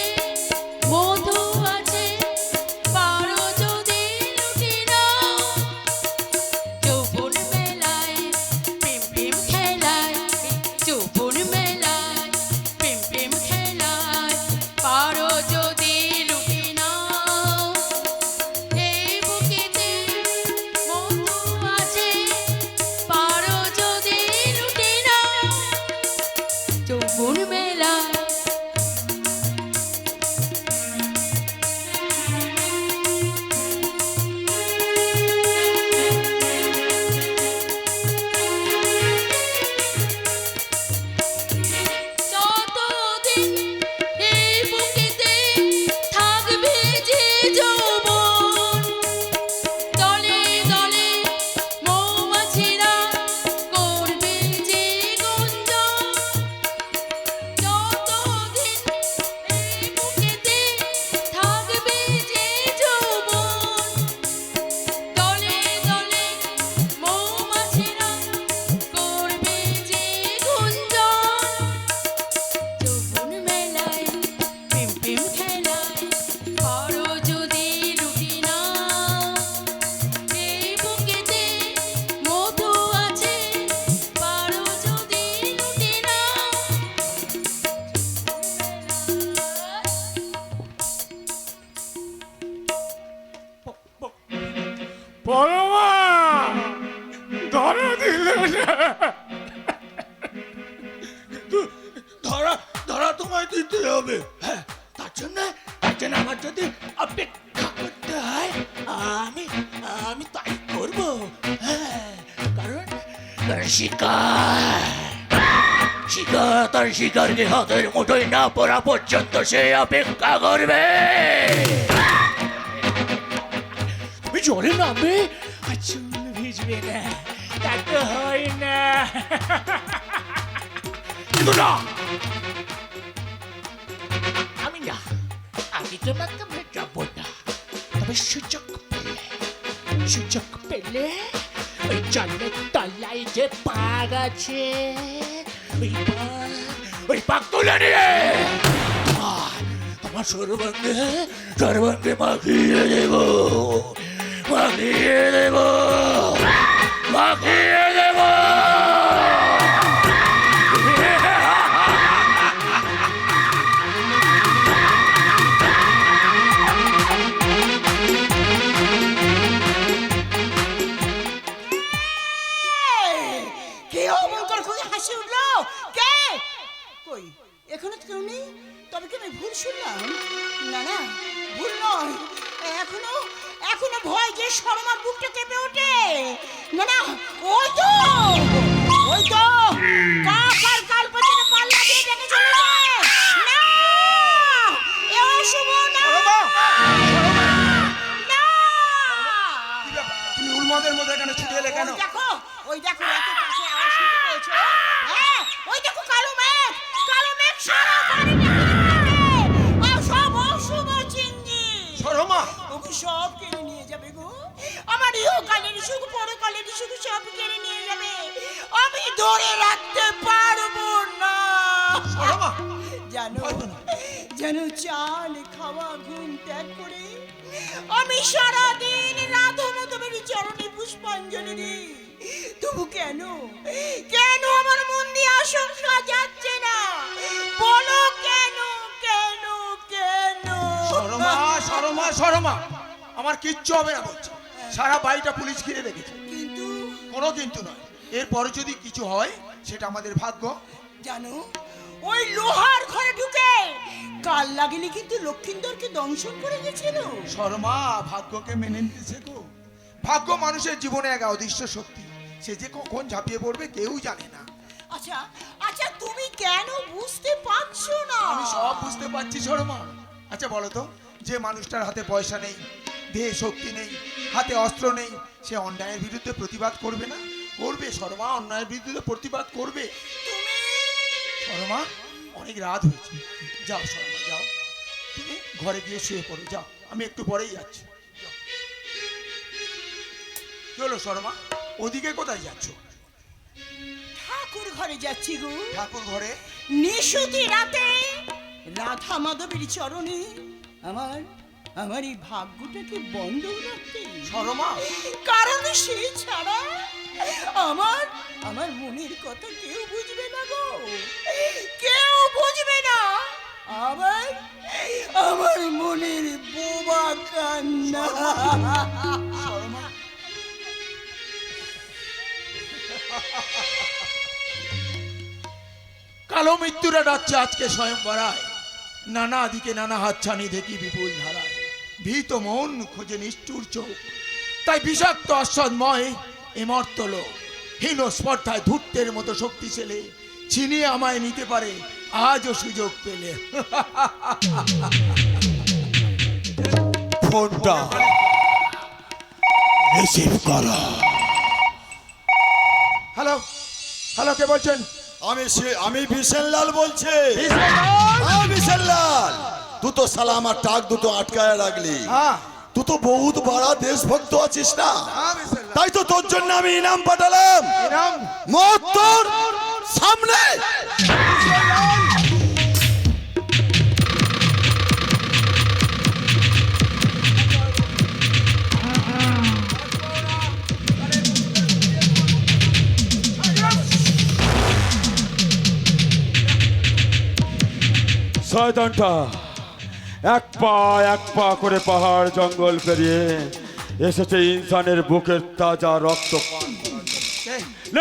মধু আছে, পারো যদি লুটি নাও। যৌবন মেলায় প্রেম খেলায়, যৌবন মেলায় প্রেম খেলায় পারো যদি লুটি নাও, এই বুকেতে মধু আছে, পারো যদি পরমা ধরা দিল না। ধরা ধরা তোমায় দিতে হবে। হ্যাঁ, তার জন্য আমার যদি অপেক্ষা করতে হয় আমি আমি তাই করব। হ্যাঁ, কারণ শিকার তার শিকারকে হাতের মুঠোয় না পড়া পর্যন্ত সে অপেক্ষা করবে। তুমি জলে নামবে আর চুল ভিজবে না, তা তো হয় না। কিন্তু না, আমি তোমাকে ভেটাবো না। তবে সুযোগ পেলে ওই জলের তলায় যে পাগ আছে ওই পাগ তুলে নিয়ে আমার সর্বাঙ্গে মাখিয়ে দেব। কে অমঙ্গল করে হাসি উঠলো? কে? কই এখানে তো কেউ নেই। তবে কি আমি ভুল শুনলাম? না না, ভুল নয়। এখনো ভয় যে শর্মার বুকটা কেঁপে ওঠে। না না, ওই তো কাকার কাল পেছনে পাল্লা দিয়ে ডেকে চলে যায়। না, এ অশুভ না। না, তুমি উন্মাদের মধ্যে এখানে ছুটে এলে কেন? ওই দেখো এত কাছে আওয়াজ শুনতে পেয়েছো? হ্যাঁ, ওই দেখো কালো মেঘ সারা বাড়ি আর সব অশুভ চিহ্নি। শর্মা, ওকে সব কেড়ে নিয়ে যাবে গো। আমার ইহকালের সুখ পরকালের সুখ সব কেড়ে নিয়ে যাবে। আমি ধরে রাখতে পারবো না। শর্মা, জানো চাল খাওয়া ঘুম ত্যাগ করে আমি সারাদিন রাধামাধবের চরণে পুষ্পাঞ্জলি দিই। তবু কেন আমার মন দিয়ে আশঙ্কা যাচ্ছে না? বলো কেন? শর্মা, আমার কিচ্ছু হবে না বলছি। সারা বাড়িটা পুলিশ ঘিরে রেখেছে। কিন্তু কোনো কিন্তু নয়, এরপরে যদি কিছু হয় সেটা আমাদের ভাগ্য। জানো, ওই লোহার ঘরে ঢুকে কাল লাগেনি কিন্তু লক্ষিন্দরকে দংশন করে গেছিল। শর্মা, ভাগ্যকে মেনে নিতে শেখো। ভাগ্য মানুষের জীবনে এক অদৃশ্য শক্তি, সে যে কখন ঝাঁপিয়ে পড়বে কেউ জানে না। আচ্ছা তুমি কেন বুঝতে পারছো না? আমি সব বুঝতে পারছি শর্মা। আচ্ছা বলো তো, যে মানুষটার হাতে পয়সা নেই, দেহে শক্তি নেই, হাতে অস্ত্র নেই, সে অন্যায়ের বিরুদ্ধে প্রতিবাদ করবে না? করবে শর্মা, অন্যায়ের বিরুদ্ধে প্রতিবাদ করবে। শর্মা, অনেক রাত হয়েছে, যাও শর্মা যাও, তুমি ঘরে গিয়ে শুয়ে পড়ো। যাও, আমি একটু পরেই যাচ্ছি। কি হলো শর্মা, ওদিকে কোথায় যাচ্ছ? ঠাকুর ঘরে যাচ্ছি গো। ঠাকুর ঘরে? নিশুতি রাতে রাধা মাধবের চরণে আমার এই ভাগ্যটাকে বন্ধ রাখতে। শর্মা, কারণ সে ছাড়া আমার মনের কথা কেউ বুঝবে না গো, কেউ বুঝবে না। আমার মনের বোবা কান্না। কালো মৃত্যুরা ডাকছে আজকে স্বয়ং বরায়। নানা দিকে নানা হাতছানি দেখি বিপুল ধারায়। ভীত মন খোঁজে নিষ্ঠুর চোখ, তাই বিষাক্ত অসৎময় এমর্ত লোক হীন স্পর্ধায় ধূর্তের মতো শক্তিশালী ছিনিয়ে আমায় নিতে পারে আজও সুযোগ পেলে। ফোনটা রিসিভ করো। হ্যালো, কে বলছেন? আমি বিশনলাল বলছি। বিশনলাল, তু তো সালা আমার টাক দুটো আটকায় রাখলি। তু তো বহুত বড় দেশভক্ত আছিস না, তাই তো তোর জন্য আমি ইনাম পাঠালাম। মত তোর সামনে। শয়তানটা এক পা করে পাহাড় জঙ্গল পেরিয়ে এসেছে ইনসানের বুকের তাজা রক্ত পান করার জন্য।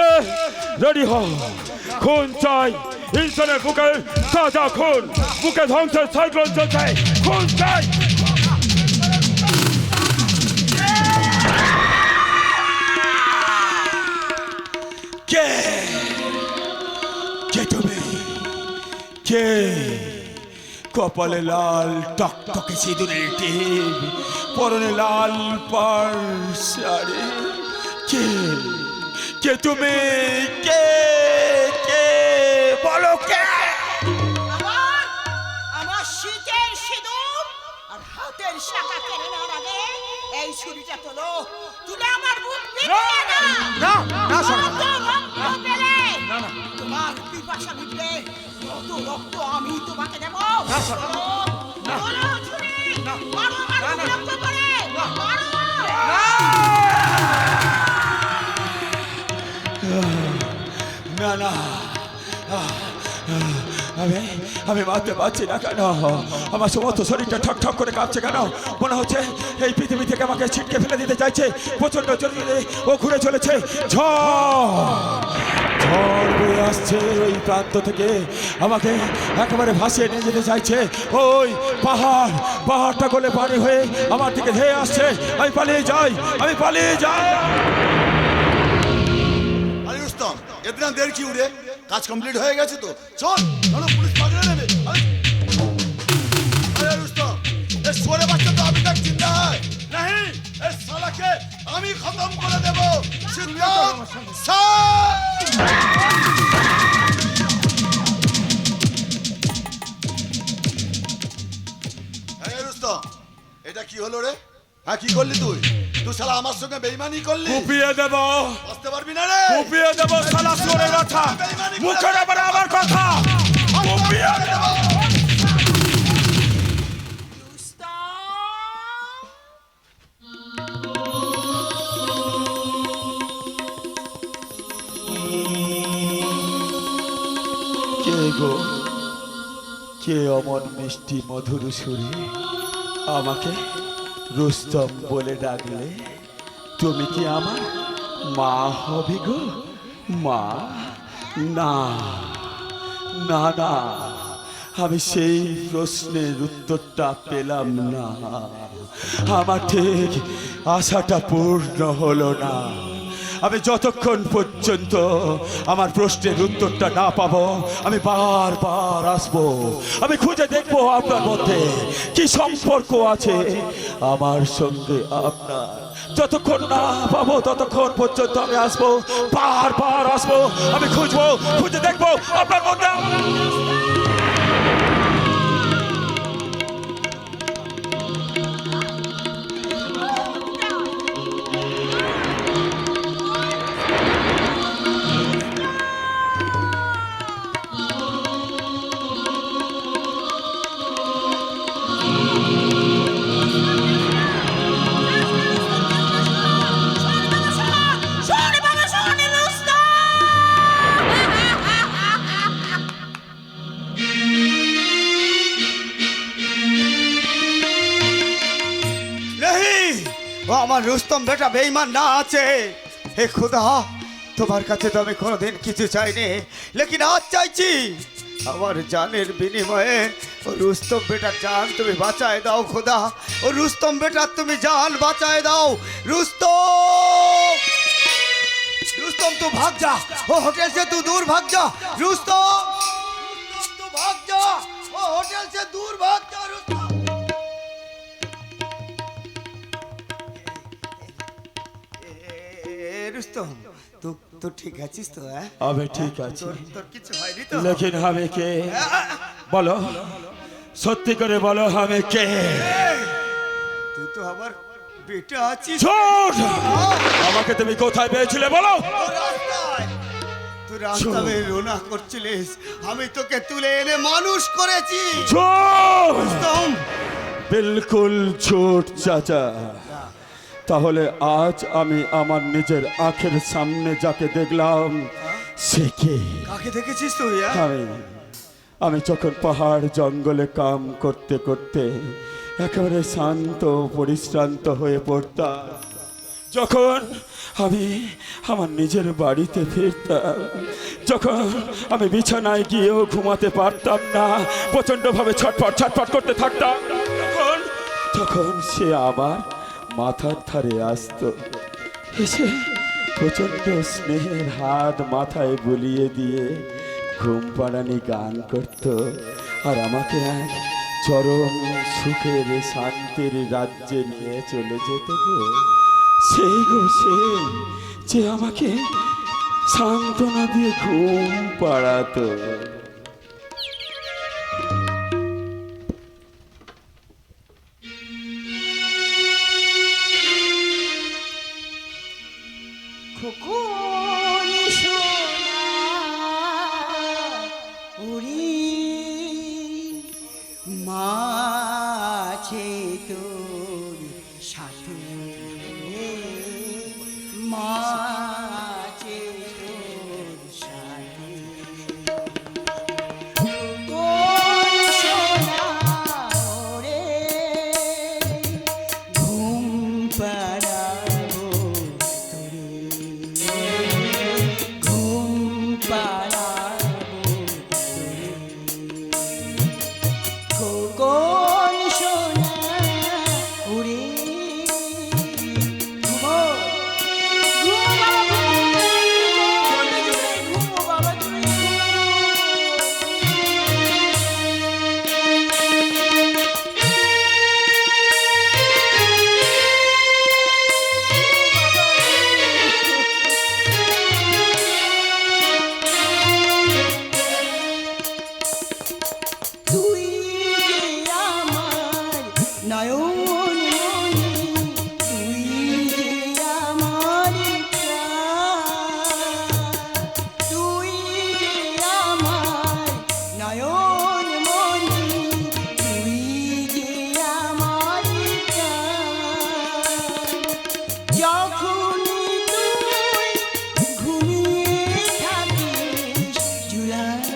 রেডি হ, খুন চাই, ইনসানের বুকে তাজা খুন, বুকে ধ্বংসের সাইক্লোন চলছে, খুন চাই। কে কে তুমি? কে? কপালে লাল টকটকে সিঁদুরের টিপ, পরনে লাল পাড় শাড়ি। কে কে তুমি? কে কে বলো কে? আমার শীতের সিঁদুর আর হাতের শাখা কেড়ে নেওয়ার আগে এই ছুরিটা তোলো, তুলে আমার বুক পিটিয়ে দাও। না না রক্ত পেলে তোমার পিপাসা মিটবে, কত রক্ত আমি তোমাকে দেবো। তোলো ছুরি, মারো আমার বুক রক্ত করে, মারো। না না, আমি আমি মারতে পারছি না কেন? আমার সমস্ত শরীরটা ঠক ঠক করে কাঁপছে কেন? মনে হচ্ছে এই পৃথিবী থেকে আমাকে ছিটকে ফেলে দিতে চাইছে। প্রচন্ড জোরে ও ঘুরে চলেছে। ঝড় বয়ে আসছে ওই প্রান্ত থেকে, আমাকে একেবারে ভাসিয়ে নিয়ে যেতে চাইছে। ওই পাহাড়টা গলে পানি হয়ে আমার দিকে ধেয়ে আসছে। আমি পালিয়ে যাই, আমি পালিয়ে যাই। আরে রুস্তম, এতনা দের কি উড়ে? কাজ কমপ্লিট হয়ে গেছে তো, চল চলো, পুলিশ পাগড়ে নেবে। আরে রুস্তম, এ সোরে বাচ্চা তো अभी तक जिंदा है नहीं, इस साला के আমি খতম করে দেব। সিদ্ধার্থ আরে রুস্তম, এটা কি হলো রে? হ্যাঁ, কি করলি তুই? তুই শালা আমার সঙ্গে বেইমানি করলি। কুপিয়ে দেব, বুঝতে পারবি না রে। কুপিয়ে দেব শালা সোরের কথা, মুখে নেবে না আমার কথা। কুপিয়ে দেব। কে গো? কে অমন মিষ্টি মধুর সুরে আমাকে রুস্তম বলে ডাকলে? তুমি কি আমার মা হবে গো? মা? না না না, আমি সেই প্রশ্নের উত্তরটা পেলাম না। আমার ঠিক আশাটা পূর্ণ হলো না। আমি যতক্ষণ পর্যন্ত আমার প্রশ্নের উত্তরটা না পাবো, আমি বারবার আসবো। আমি খুঁজে দেখবো আপনার মধ্যে কি সম্পর্ক আছে আমার সঙ্গে আপনার। যতক্ষণ না পাবো ততক্ষণ পর্যন্ত আমি আসবো, বারবার আসবো। আমি খুঁজবো, খুঁজে দেখবো আপনার মধ্যে। ও আমার রুস্তম বেটা বেঈমান না আছে। হে খুদা, তোমার কাছে তো আমি কোনোদিন কিছু চাইনি, লেকিন আজ চাইছি। আমার জানের বিনিময়ে ও রুস্তম বেটার জান তুমি বাঁচায় দাও খুদা। ও রুস্তম বেটার তুমি জান বাঁচায় দাও। রুস্তম, रुस्तम तू भाग जा, वो होटल से तू दूर भाग जा। रुस्तम, तू भाग जा, वो होटल से दूर भाग जा। रुस्तम, तू ठीक আছিস তো? আমি ঠিক আছি, তোর কিছু হয়নি তো? লেকিন আমি কে বলো, সত্যি করে বলো আমি কে? তুই তো আমার বেটা আছিস। ছোট, আমাকে তুমি কোথায় পেয়েছিলে বলো? তুই রাস্তায় রোনা করছিলিস, আমি তোকে তুলে এনে মানুষ করেছি। ছোট, বিলকুল ছোট চাচা। তাহলে আজ আমি আমার নিজের আঁখের সামনে যাকে দেখলাম সে কে? কাকে দেখেছিস তুই? আমি যখন পাহাড় জঙ্গলে কাম করতে করতে একেবারে শান্ত পরিশ্রান্ত হয়ে পড়তাম। যখন আমি আমার নিজের বাড়িতে ফিরতাম, যখন আমি বিছানায় গিয়েও ঘুমাতে পারতাম না, প্রচণ্ডভাবে ছটফট করতে থাকতাম, তখন সে আবার মাথার ধারে আসতো, এসে প্রচণ্ড স্নেহের হাত মাথায় বুলিয়ে দিয়ে ঘুম পাড়ানি গান করত, আর আমাকে এক চরম সুখের শান্তির রাজ্যে নিয়ে চলে যেত গো। সেই গো সেই যে আমাকে সান্ত্বনা দিয়ে ঘুম পাড়াতো। খোকন সোনা উড়ি মাছে তোর সাথে মাছে তোর সাথে খোকন সোনা ওরে ঘুম পাড়াবো ঘুম পাড়াবো খোকন সোনা উড়ে ঘুমো ঘুমো বাবা ঘুমো বাবা তুমি তুই যে আমার নয়ন মনি, তুই যে আমার প্রাণ, তুই যে আমার নয়ন মনি, তুই যে আমার প্রাণ। যখন তুই ঘুমিয়ে থাকিস জুড়ায়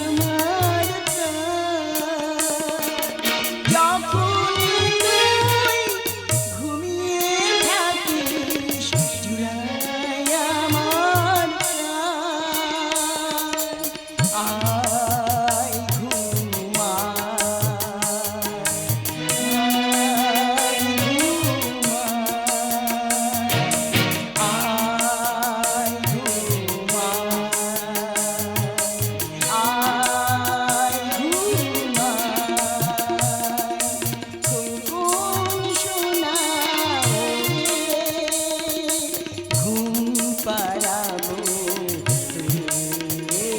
আমার প্রাণ, যখন তুই ঘুমিয়ে থাকিস জুড়ায় আমার প্রাণ। আয় ঘুমা আয় ঘুমা আয় ঘুমা আয় ঘুমা খোকন সোনা ওরে ঘুম পাড়াবো তোরে,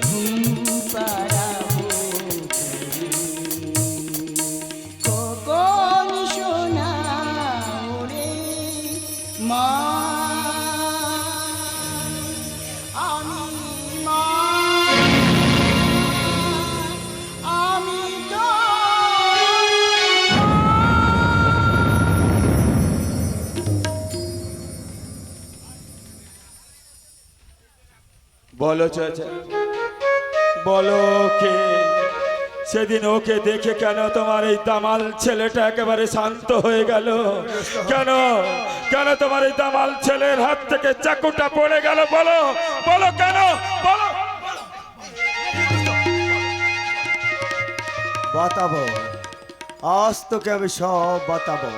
ঘুম পাড়াবো খোকন সোনা ওরে মা আমি মা আমি তো বলো চাচা, বলো কে সেদিন ওকে দেখে কেন তোমার এই দামাল ছেলেটা একেবারে শান্ত হয়ে গেল? কেন কেন তোমার এই দামাল ছেলের হাত থেকে চাকুটা পড়ে গেল? বলো বলো কেন বলো। বাতাবো, आज তোকে আমি সব বাতাবো।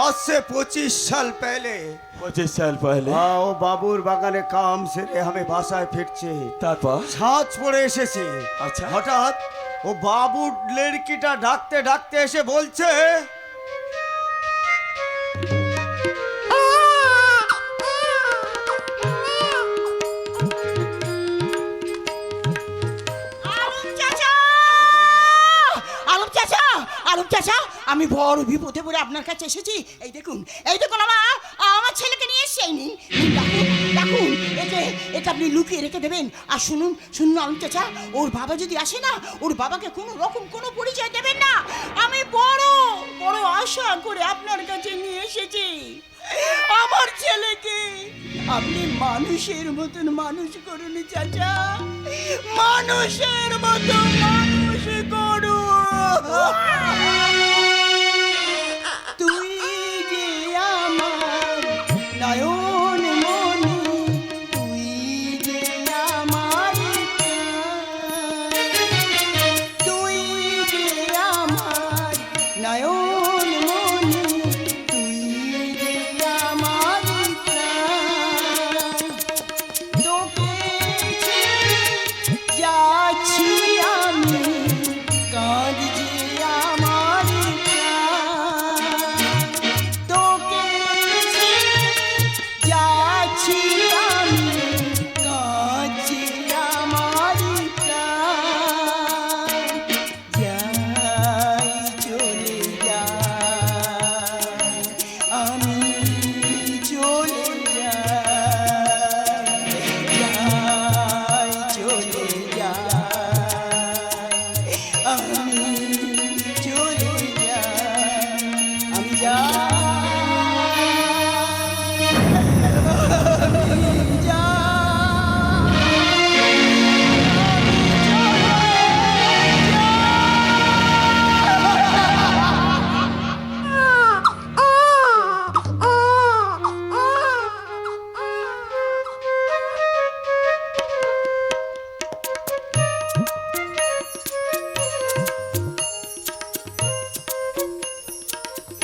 आज से 25 साल पहले 25 साल पहले ও বাবুর বাগানে কাম সেরে আমি বাসায় ফিরছি, তারপর ছাঁচ পড়ে এসেছি। আচ্ছা। হঠাৎ ও বাবুর লড়কিটা ডাকতে ডাকতে এসে বলছে, আলম চাচা আমি বড় বিপদে পড়ে আপনার কাছে এসেছি। এই দেখুন আমার ছেলেকে নিয়ে এসেছি। এই নিন, ডাকুন ডাকুন, এটা আপনি লুকিয়ে রেখে দেবেন। আর শুনুন শুনুন আলম চাচা, ওর বাবা যদি আসে না, ওর বাবাকে কোনো রকম কোনো পরিচয় দেবেন না। আমি বড় বড় আশা করে আপনার কাছে নিয়ে এসেছি। আমার ছেলেকে আপনি মানুষের মতন মানুষ করুন চাচা, মানুষের মতো মানুষ করুন।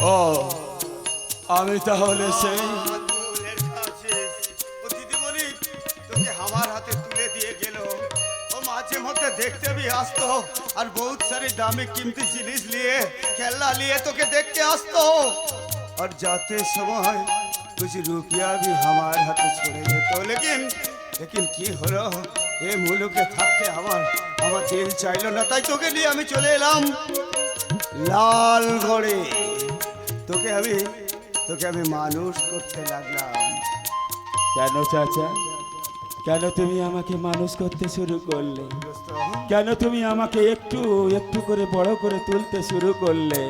ও আমি তাহলে সেই ও দিদিমণি তোকে আমার হাতে তুলে দিয়ে গেল। ও মাঝে মধ্যে দেখতে भी আসতো আর बहुत सारी दामी कीमती जिनिस लिए खेलना लिए তোকে দেখতে আসতো और जाते समय कुछ रुपया भी हमारे हाथ छोड़े যেত। लेकिन কি হলো এই মুলুকে থাকতে আমার দিল চাইলো না, তাই তোকে নিয়ে আমি চলে এলাম লালগড়ে। তোকে আমি মানুষ করতে লাগলাম। কেন চাচা, কেন তুমি আমাকে মানুষ করতে শুরু করলে? কেন তুমি আমাকে একটু একটু করে বড় করে তুলতে শুরু করলে?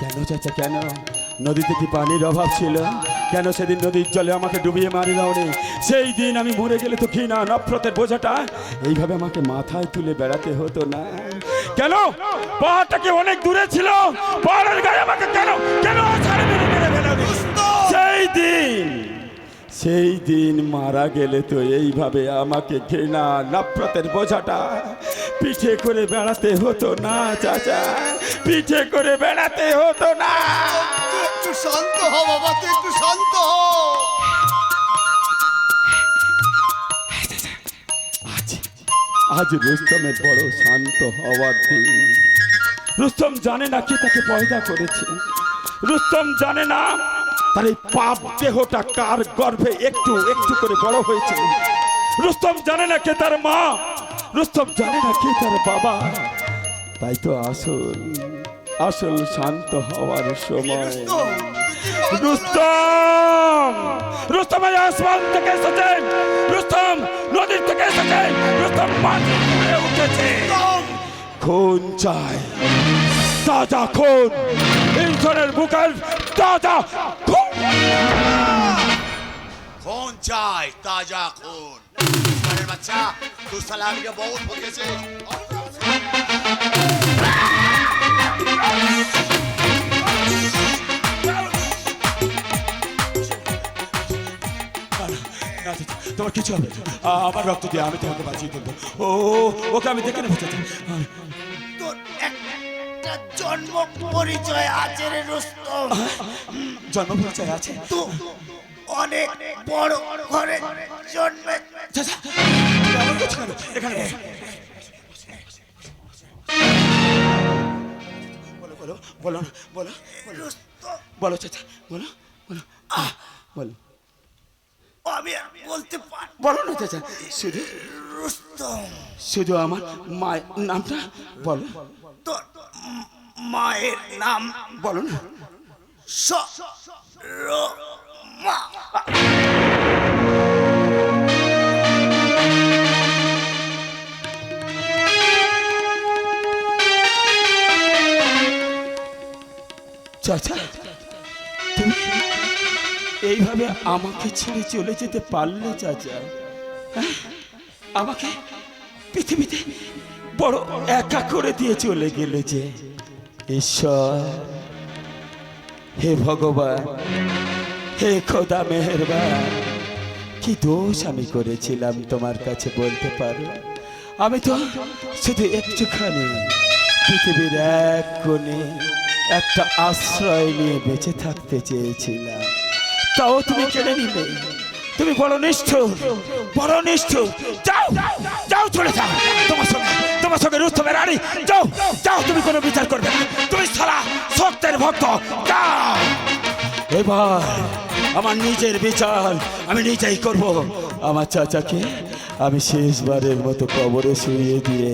কেন চাচা কেন? নদীতে কি পানির অভাব ছিল? কেন সেদিন নদীর জলে আমাকে ডুবিয়ে মারি দাওনি? সেই দিন আমি মরে গেলে তো কি না নফরতের বোঝাটা এইভাবে আমাকে মাথায় তুলে বেড়াতে হতো না? কেন পাহাড়টা কি অনেক দূরে ছিল? পাহাড়ের গায়ে আমাকে কেন কেন ছাড়ে মেরে মেরে ফেলোনি? সেই দিন মারা গেলে তো এইভাবে আমাকে ঘৃণা নফরতের বোঝাটা পিঠে করে বেড়াতে হতো না চাচা, পিঠে করে বেড়াতে হতো না। তুই একটু শান্ত হ বাবা, তুই একটু শান্ত হ। আজ রুস্তমের বড় শান্ত হওয়ার দিন। রুস্তম জানে না কে তাকে পয়দা করেছে। রুস্তম জানে না তার এই পাপ দেহটা কার গর্ভে একটু একটু করে বড় হয়েছে। রুস্তম জানে না কে তার মা, রুস্তম জানে না কে তার বাবা। তাই তো আসল শান্ত হওয়ার সময়। রুস্তম, রুস্তম এই আসমান থেকে এসেছেন, রুস্তম নদীর থেকে এসেছেন, রুস্তম মাটি থেকে উঠেছে। খুন চাই, তাজা খুন, ইনসানের বুকের তাজা খুন। खून चाय ताजा खून। अरे बच्चा तू सलाम के बहुत हो गए से। তোমার কিছু হবে না। আমার রক্ত দিয়ে আমি তোমাকে বাঁচিয়ে দেবো। ওকে আমি দেখে নেবো চাচা। তোর একটা জন্ম পরিচয় আছে রে রুস্তম। জন্ম পরিচয় আছে তুই অনেক বড় ঘরে জন্মে। চাচা আমার কিছু কেন? এখানে বসো। বলো বলো বলো না, বলো বলো চাচা, বলো বলো বলো। আমি বলতে পারি বলো না চাচা, শুধু রুস্তম। শুধু আমার মায়ের নামটা বলো। তোর মায়ের নাম বলো না। সরমা। চাচা তুমি এইভাবে আমাকে ছেড়ে চলে যেতে পারলে চাচা? হ্যাঁ? আমাকে পৃথিবীতে বড় একা করে দিয়ে চলে গেলে যে। ঈশ্বর, হে ভগবান, হে খোদা মেহেরবান, কি দোষ আমি করেছিলাম তোমার কাছে বলতে পারো? আমি তো শুধু একটুখানি পৃথিবীর এক কোণে একটা আশ্রয় নিয়ে বেঁচে থাকতে চেয়েছিলাম, তাও তুমি কেড়ে নিলে। তুমি বড় নিষ্ঠুর, বড় নিষ্ঠুর। যাও যাও, চলে যাও। তোমার সঙ্গে রুস্তমের রানী। যাও যাও, তুমি কোনো বিচার করবে না। তুমি সারা সত্যের ভক্ত। যাও। এবার আমার নিজের বিচার আমি নিজেই করব। আমার চাচাকে আমি শেষবারের মতো কবরে শুইয়ে দিয়ে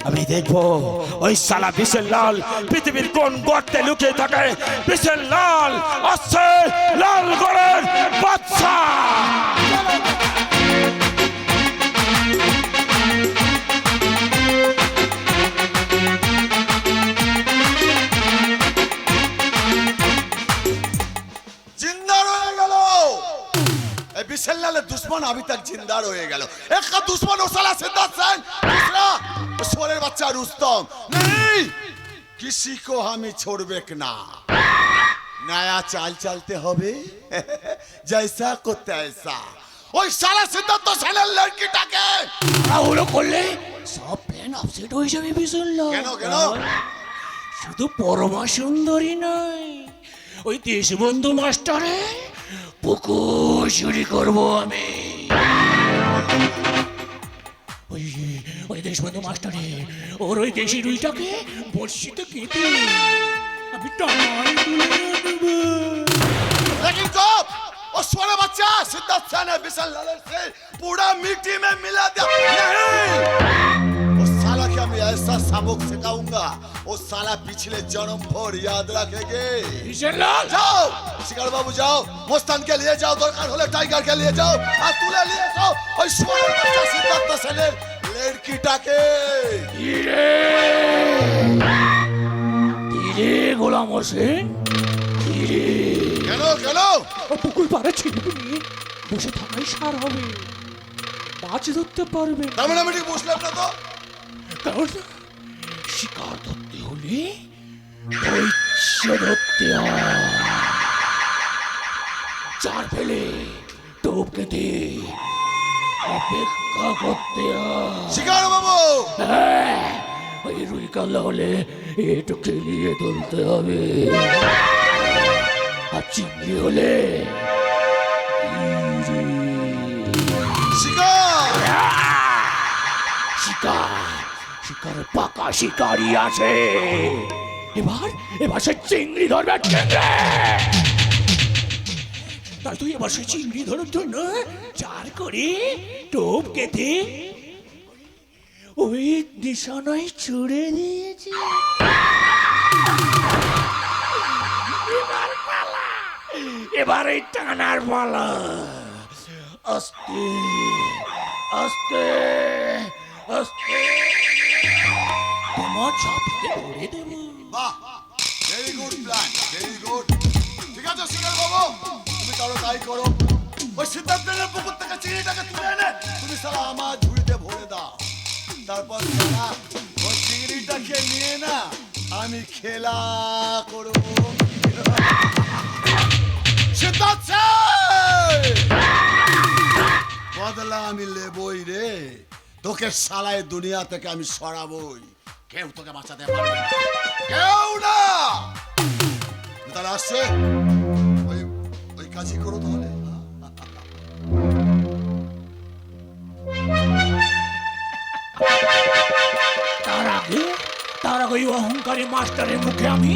আমি দেখব ওই সালা বিশের লাল পৃথিবীর কোন গর্তে লুকিয়ে থাকে। বিশের লাল আসছে লালগড়ের বাদশা। बिशल्लाल दुश्मन अभी तक जिंदा रह गया। एक का दुश्मन साला सिद्धार्थ सेन, दूसरा सोरे बच्चा रुस्तम। नहीं, किसी को हमें छोड़बे ना। नया चाल चलते होबे, जैसा को तैसा। ওই সালা সিদ্ধার্থ সেনের লড়কিটাকে তাহলে করলে সব প্ল্যান আপসেট হয়ে যাবে বিশাল। কেন কেন? শুধু পরমা সুন্দরী নয়, ওই দেশবন্ধু মাস্টারে পুকুর চুরি করবো আমি। ওই ওই দেশবন্ধু মাস্টারে ওর ওই দেশি রুইটাকে বর্ষিতে কেটে আমি টানায় তুলে নেবো। लेकिन कब वो सोना बच्चा सिद्धार्थ सैन ने बिसल लाल से पूरा मिट्टी में मिला दिया। नहीं, वो साला क्या मैं ऐसा सबक सिखाऊंगा, वो साला पिछले जन्म भर याद रखेंगे। বিশাল जाओ शिकार बाबू जाओ, मुस्तान के लिए जाओ, दरकार होले टाइगर के लिए जाओ, और तुले लिए जाओ और सोना बच्चा सिद्धार्थ सैन ने लड़की टाके। ধীরে ধীরে গোলাম হোসেন, ধীরে। কেনো কেনো পুকুর পাড়ে ছিটকে নিয়ে বসে থাকাই সার হবে, মাছ ধরতে পারবে। তামিনা মিটিং বুঝলাম না তো। কারণ শিকার ধরতে হলে ধৈর্য ধরতে হয়, চার ফেলে টোপ কেটে অপেক্ষা করতে হয়। শিকার বাবু হ্যাঁ, ওই রুই কাল্লা হলে একটু খেলিয়ে তুলতে হবে, আর চিংড়ি হলে শিকার শিকারের পাকা শিকারি আছে। এবার সে চিংড়ি ধরবে, চিংড়ি। তাই তুই এবার সে চিংড়ি ধরার জন্য চার করে টোপ কেটে ওই নিশানায় ছুড়ে দিয়েছি। এবার এই টানার পালা, আস্তে আস্তে আস্তে তোমার ছাপিতে ভরে দেব। বাহ, very good plan, very good. ঠিক আছে শিকার বাবু, তুমি তাহলে তাই করো। ওই সিদ্ধার্থের পুকুর থেকে চিংড়িটাকে তুলে এনে তুমি সালা আমার ঝুড়িতে ভরে দাও। তারপর সালা ওই চিংড়িটাকে নিয়ে না আমি খেলা করব। সিদ্ধার্থ বদলা আমি লেবই রে, তোকে সালায় দুনিয়া থেকে আমি সরাবই, কেউ তোকে বাঁচাতে পারবে না, কেউ না। তাহলে আসছে ওই ওই কাজই করো তাহলে। তার আগে ওই অহংকারী মাস্টারের মুখে আমি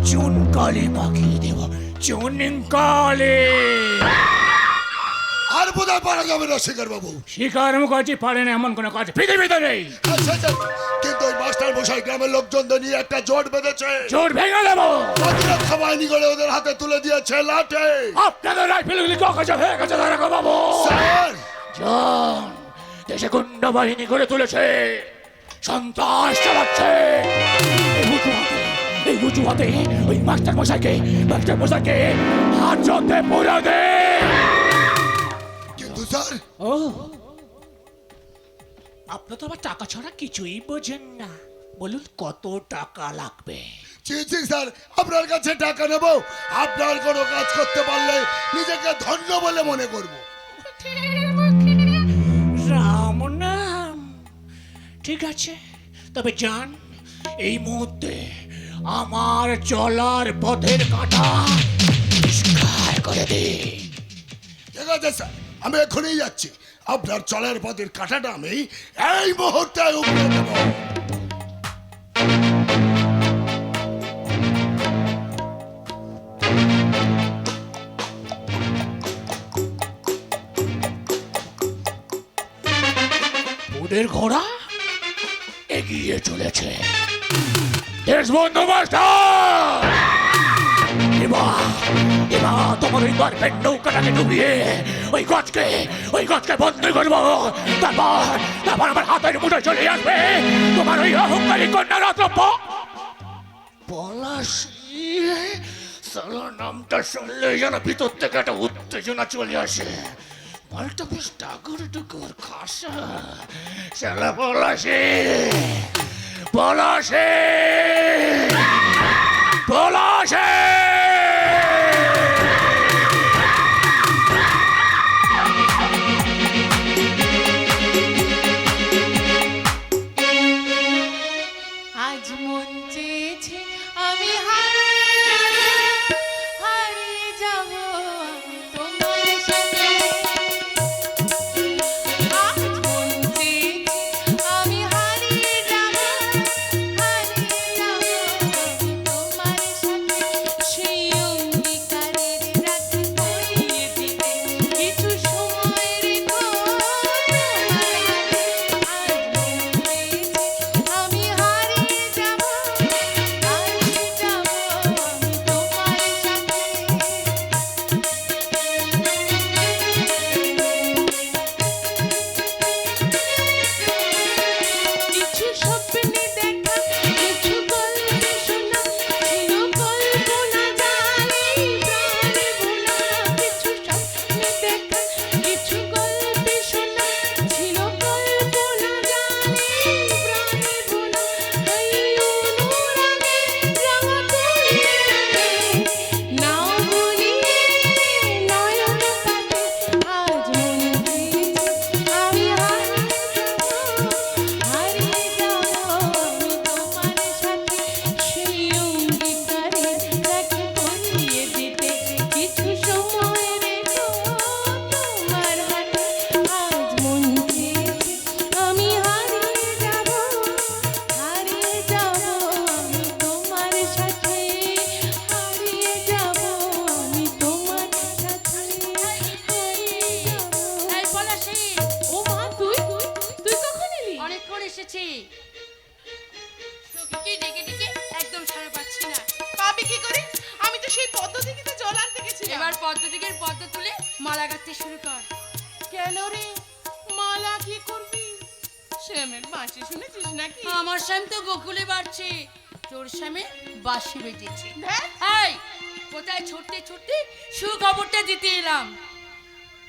চুনকালি মাখিয়ে দেব, চুনকালি। আর বোধহয় পারা যাবে না শিকার বাবু। শিকার মুখার্জি পারে না এমন কোনো কাজ পৃথিবীতে নেই। কিন্তু ওই মাস্টার মশাই গ্রামের লোকজনদের নিয়ে একটা জোট বেঁধেছে, জোর ভেঙে দেবো। প্রতিরক্ষা বাহিনী করে ওদের হাতে তুলে দিয়েছে লাঠি। আপনাদের রাইফেলগুলি কাছে হয়ে গেছে দাঁড়াগো বাবু। স্যার জন দেশে গুন্ডা বাহিনী করে তুলেছে, সন্ত্রাস চালাচ্ছে। এই উঁচুহাতে ওই মাস্টার মশাইকে হাজতে পুরা দে। কিন্তু স্যার ও, আপনার তো আবার টাকা ছাড়া কিছুই বোঝেন না। বলুন কত টাকা লাগবে? জি জি স্যার, আপনার কাছে টাকা নেব, আপনার কোনো কাজ করতে পারলে নিজেকে ধন্য বলে মনে করব। রাম নাম, ঠিক আছে, তবে যান এই মুহূর্তে আমার চলার পথের কাঁটা পরিষ্কার করে দিন। ঠিক আছে স্যার, আমি এখনই যাচ্ছি। আপনার চলার পথের কাঁটাটা আমি এই মুহূর্তে উপরে দেব। ওদের ঘোড়া এগিয়ে চলেছে। দেশবন্ধু মাস্টার, এবার তোমার ওই গর্ভের নৌকাটাকে ডুবিয়ে ওই গাছকে বন্দি করবো। তারপর আমার হাতের মুঠে চলে আসবে তোমার ওই অহংকারী কন্যা রত্নপ্প পলাশী। সালা নামটা শুনলে যেন ভিতর থেকে একটা উত্তেজনা চলে আসে, মালটা বেশ ডাগর খাসা। সালা পলাশী, পলাশী, পলাশী। আজ মন চেয়েছে তো সেই পদ্ধতিতে জল আনতে গেছিলাম। এবার পদ্ধতিকে পদ্ম তুলে মালা গাঁথতে শুরু কর। কেন রে মালা কি করবি? শ্যামের বাঁশি শুনেছিস নাকি? আমার স্বামী তো গোকুলে বাড়ছে, তোর স্বামী বাঁশি বেজেছে। ধ্যাৎ, এই কোথায় ছুটতে ছুটতে সুখবরটা দিতে এলাম।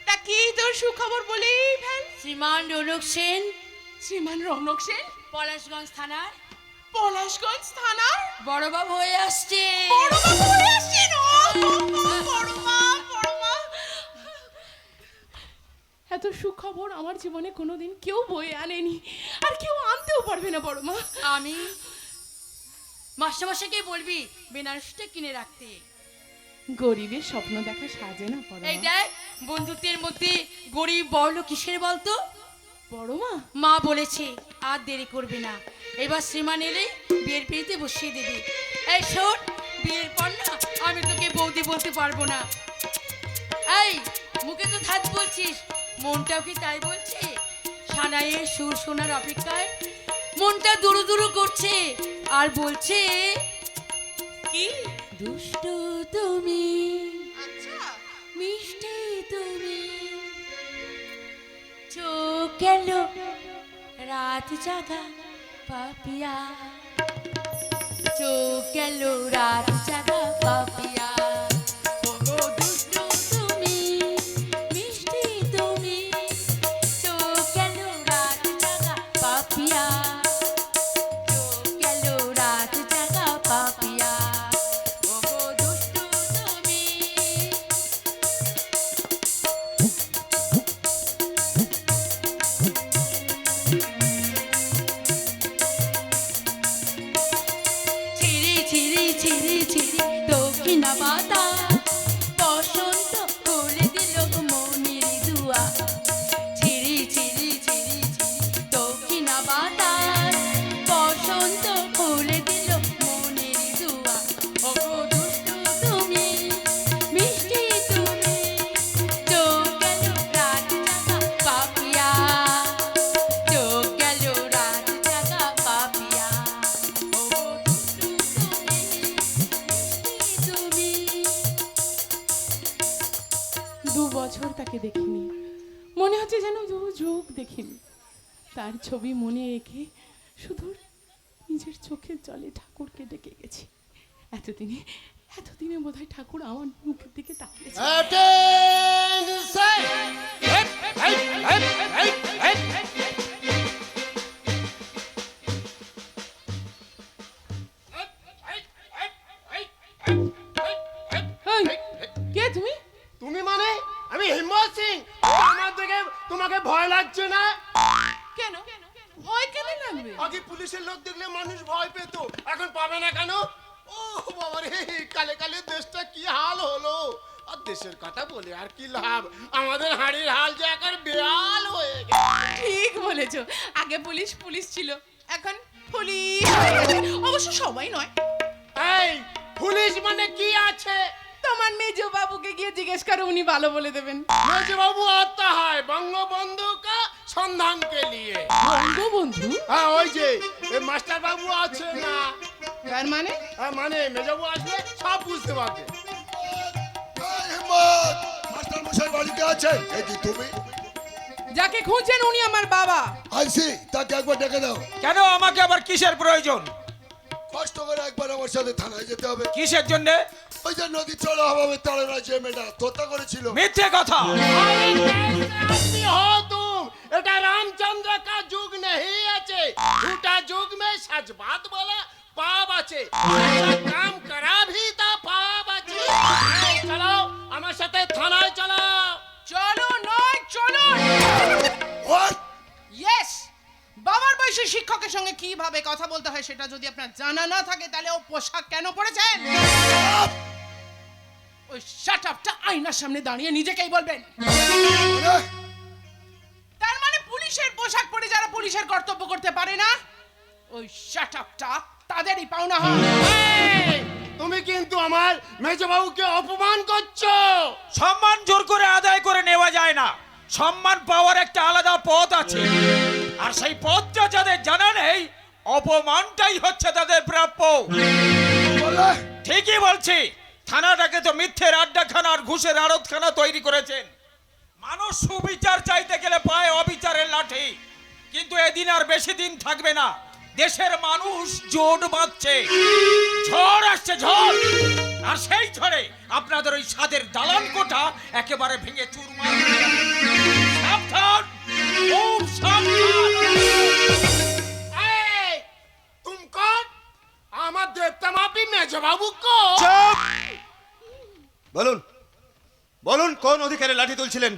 তা কি তোর সুখবর বলি ফেল। শ্রীমান রৌনক সেন শ্রীমান রৌনক সেন পলাশগঞ্জ থানার পলাশগঞ্জ থানার বড়বাবু হয়ে আসছে। বড়বাবু হয়ে আসছেন। ও, বড়মা, বড়মা। এত সুখবর আমার জীবনে কোনোদিন কেউ বয়ে আনেনি, আর কেউ আনতেও পারবে না বড়মা। আমি মাস্টারমশাইকে বলবি বেনারসিটা কিনে রাখতে। গরিবের স্বপ্ন দেখা সাজে না এই বড়মা। দেখ বন্ধুত্বের মধ্যে গরিব বড় কিসের বলতো? বড়মা, মা বলেছে আর দেরি করবে না, এবার শ্রীমান এলে বিয়ের পিড়িতে বসিয়ে দেবে। এই শোন, বিয়ের পর না আমি তোকে বৌদি বলতে পারবো না। এই মুখে তো থাক বলছিস, মনটাও কি তাই বলছে? সানাইয়ের সুর শোনার অপেক্ষায় মনটা দুরু দুরু করছে আর বলছে কি? দুষ্টু তুমি, আচ্ছা, মিষ্টি তুমি, চোখ গেল রাত জাগা পাপিয়া, চোখ গেল রাত জাগা পাপিয়া। ওগো দুষ্টু তুমি, মিষ্টি তুমি, চোখ গেল রাত জাগা পাপিয়া, চোখ গেল রাত জাগা পাপিয়া। ওগো দুষ্টু তুমি। ছিরি ছিরি ছিরি ছিরি দক্ষিণা পাতা, বসন্ত খুলে দিল মনের দুয়া। ছিরি ছিরি ছিরি ছিরি দক্ষিণা পাতা, বসন্ত খুলে দিল মনের দুয়া। ওগো দুষ্টু তুমি, মিষ্টি তুমি, চোখ গেল রাত জাগা পাপিয়া, চোখ গেল রাত জাগা পাপিয়া। ওগো দুষ্টু তুমি, মিষ্টি তুমি। 2 বছর তাকে দেখিনি, মনে হচ্ছে যেন 2 যুগ দেখিনি। তার ছবি মনে এঁকে শুধু নিজের চোখের জলে ঠাকুরকে ডেকে গেছি। এতদিনে বোধহয় ঠাকুর আমার মুখের দিকে তাকিয়েছে। এই, কে তুমি? তুমি মানে আমি হিম্মত সিং। আমার থেকে তোমাকে ভয় লাগছে না? কেন ভয় কেন লাগবে? আগে পুলিশের লোক দেখলে মানুষ ভয় পেত, এখন পাবে না কেন? ও বাবা রে, কালে কালে দেশটা কি হাল হলো। আর দেশের কথা বলে আর কি লাভ, আমাদের হাড়ির হাল যে এখন বেহাল হয়ে গেছে। ঠিক বলেছো, আগে পুলিশ পুলিশ ছিল, এখন পুলিশ হয়ে গেছে। অবশ্য সবাই নয়। এই পুলিশ মানে কি আছে? তোমার মেজো বাবুকে গিয়ে জিজ্ঞেস করো, উনি ভালো বলে দেবেন। মেজবাবু आता है बंगबंधु का সন্ধান के लिए। বঙ্গবন্ধু? হ্যাঁ ওই যে এই মাস্টার বাবু আছে না, তার মানে? হ্যাঁ মানে মেজবাবু আসলে সব বুঝতে পারবে। মাস্টার মশাই বাড়িতে আছেন? এই যে তুমি যাকে খুঁজছেন উনি আমার বাবা। আইসি, তাকে একবার ডেকে দাও। কেন আমাকে আবার কিসের প্রয়োজন? কষ্ট করে একবার আমার সাথে থানায় যেতে হবে। কিসের জন্য? ওই যে নদী চড়া হবে তারা যে মেয়েটা তোতা করেছিল। মিথ্যে কথা। आदमी हो तुम, এটা রামচন্দ্র का युग नहीं আছে, झूठा युग में सच बात बोला पाप আছে, अच्छा काम करा भी ता पाप আছে। এই, চলো আমার সাথে থানায় চলো। চলো নয় চলো। What? ইয়েস, বাবার বয়সী শিক্ষকের সঙ্গে কিভাবে কথা বলতে হয় সেটা যদি আপনার জানা না থাকে তাহলে ও পোশাক কেন পরেছেন? ওই শাট আপটা আয়নার সামনে দাঁড়িয়ে নিজেকেই বলবেন। তার মানে পুলিশের পোশাক পরে যারা পুলিশের কর্তব্য করতে পারে না, ওই শাট আপটা তাদেরই পাওনা হয়। এই, তুমি কিন্তু আমার মেজবাবুকে অপমান করছো। সম্মান জোর করে আদায় করে নেওয়া যায় না, সম্মান পাওয়ার একটা আলাদা পথ আছে, আর সেই পথটা যাদের জানা নেই, অপমানটাই হচ্ছে তাদের প্রাপ্য। ঠিকই বলছি, থানাটাকে তো মিথ্যের আড্ডাখানা আর ঘুষের আড়তখানা তৈরি করেছেন। মানুষ সুবিচার চাইতে গেলে পায় অবিচারের লাঠি। কিন্তু এদিন আর বেশি দিন থাকবে না। দেশের মানুষ জোট বাঁধছে, ঝড় আসছে, ঝড়। আর সেই ঝড়ে আপনাদের ওই সাদের দালান কোঠা একেবারে ভেঙে চুরমার হয়ে যাবে। সাবধান, খুব সাবধান। तुम कौन? আমার দেখতাম আপনি মেজবাবু কো। বলুন, বলুন কোন অধিকারে লাঠি তুলছিলেন?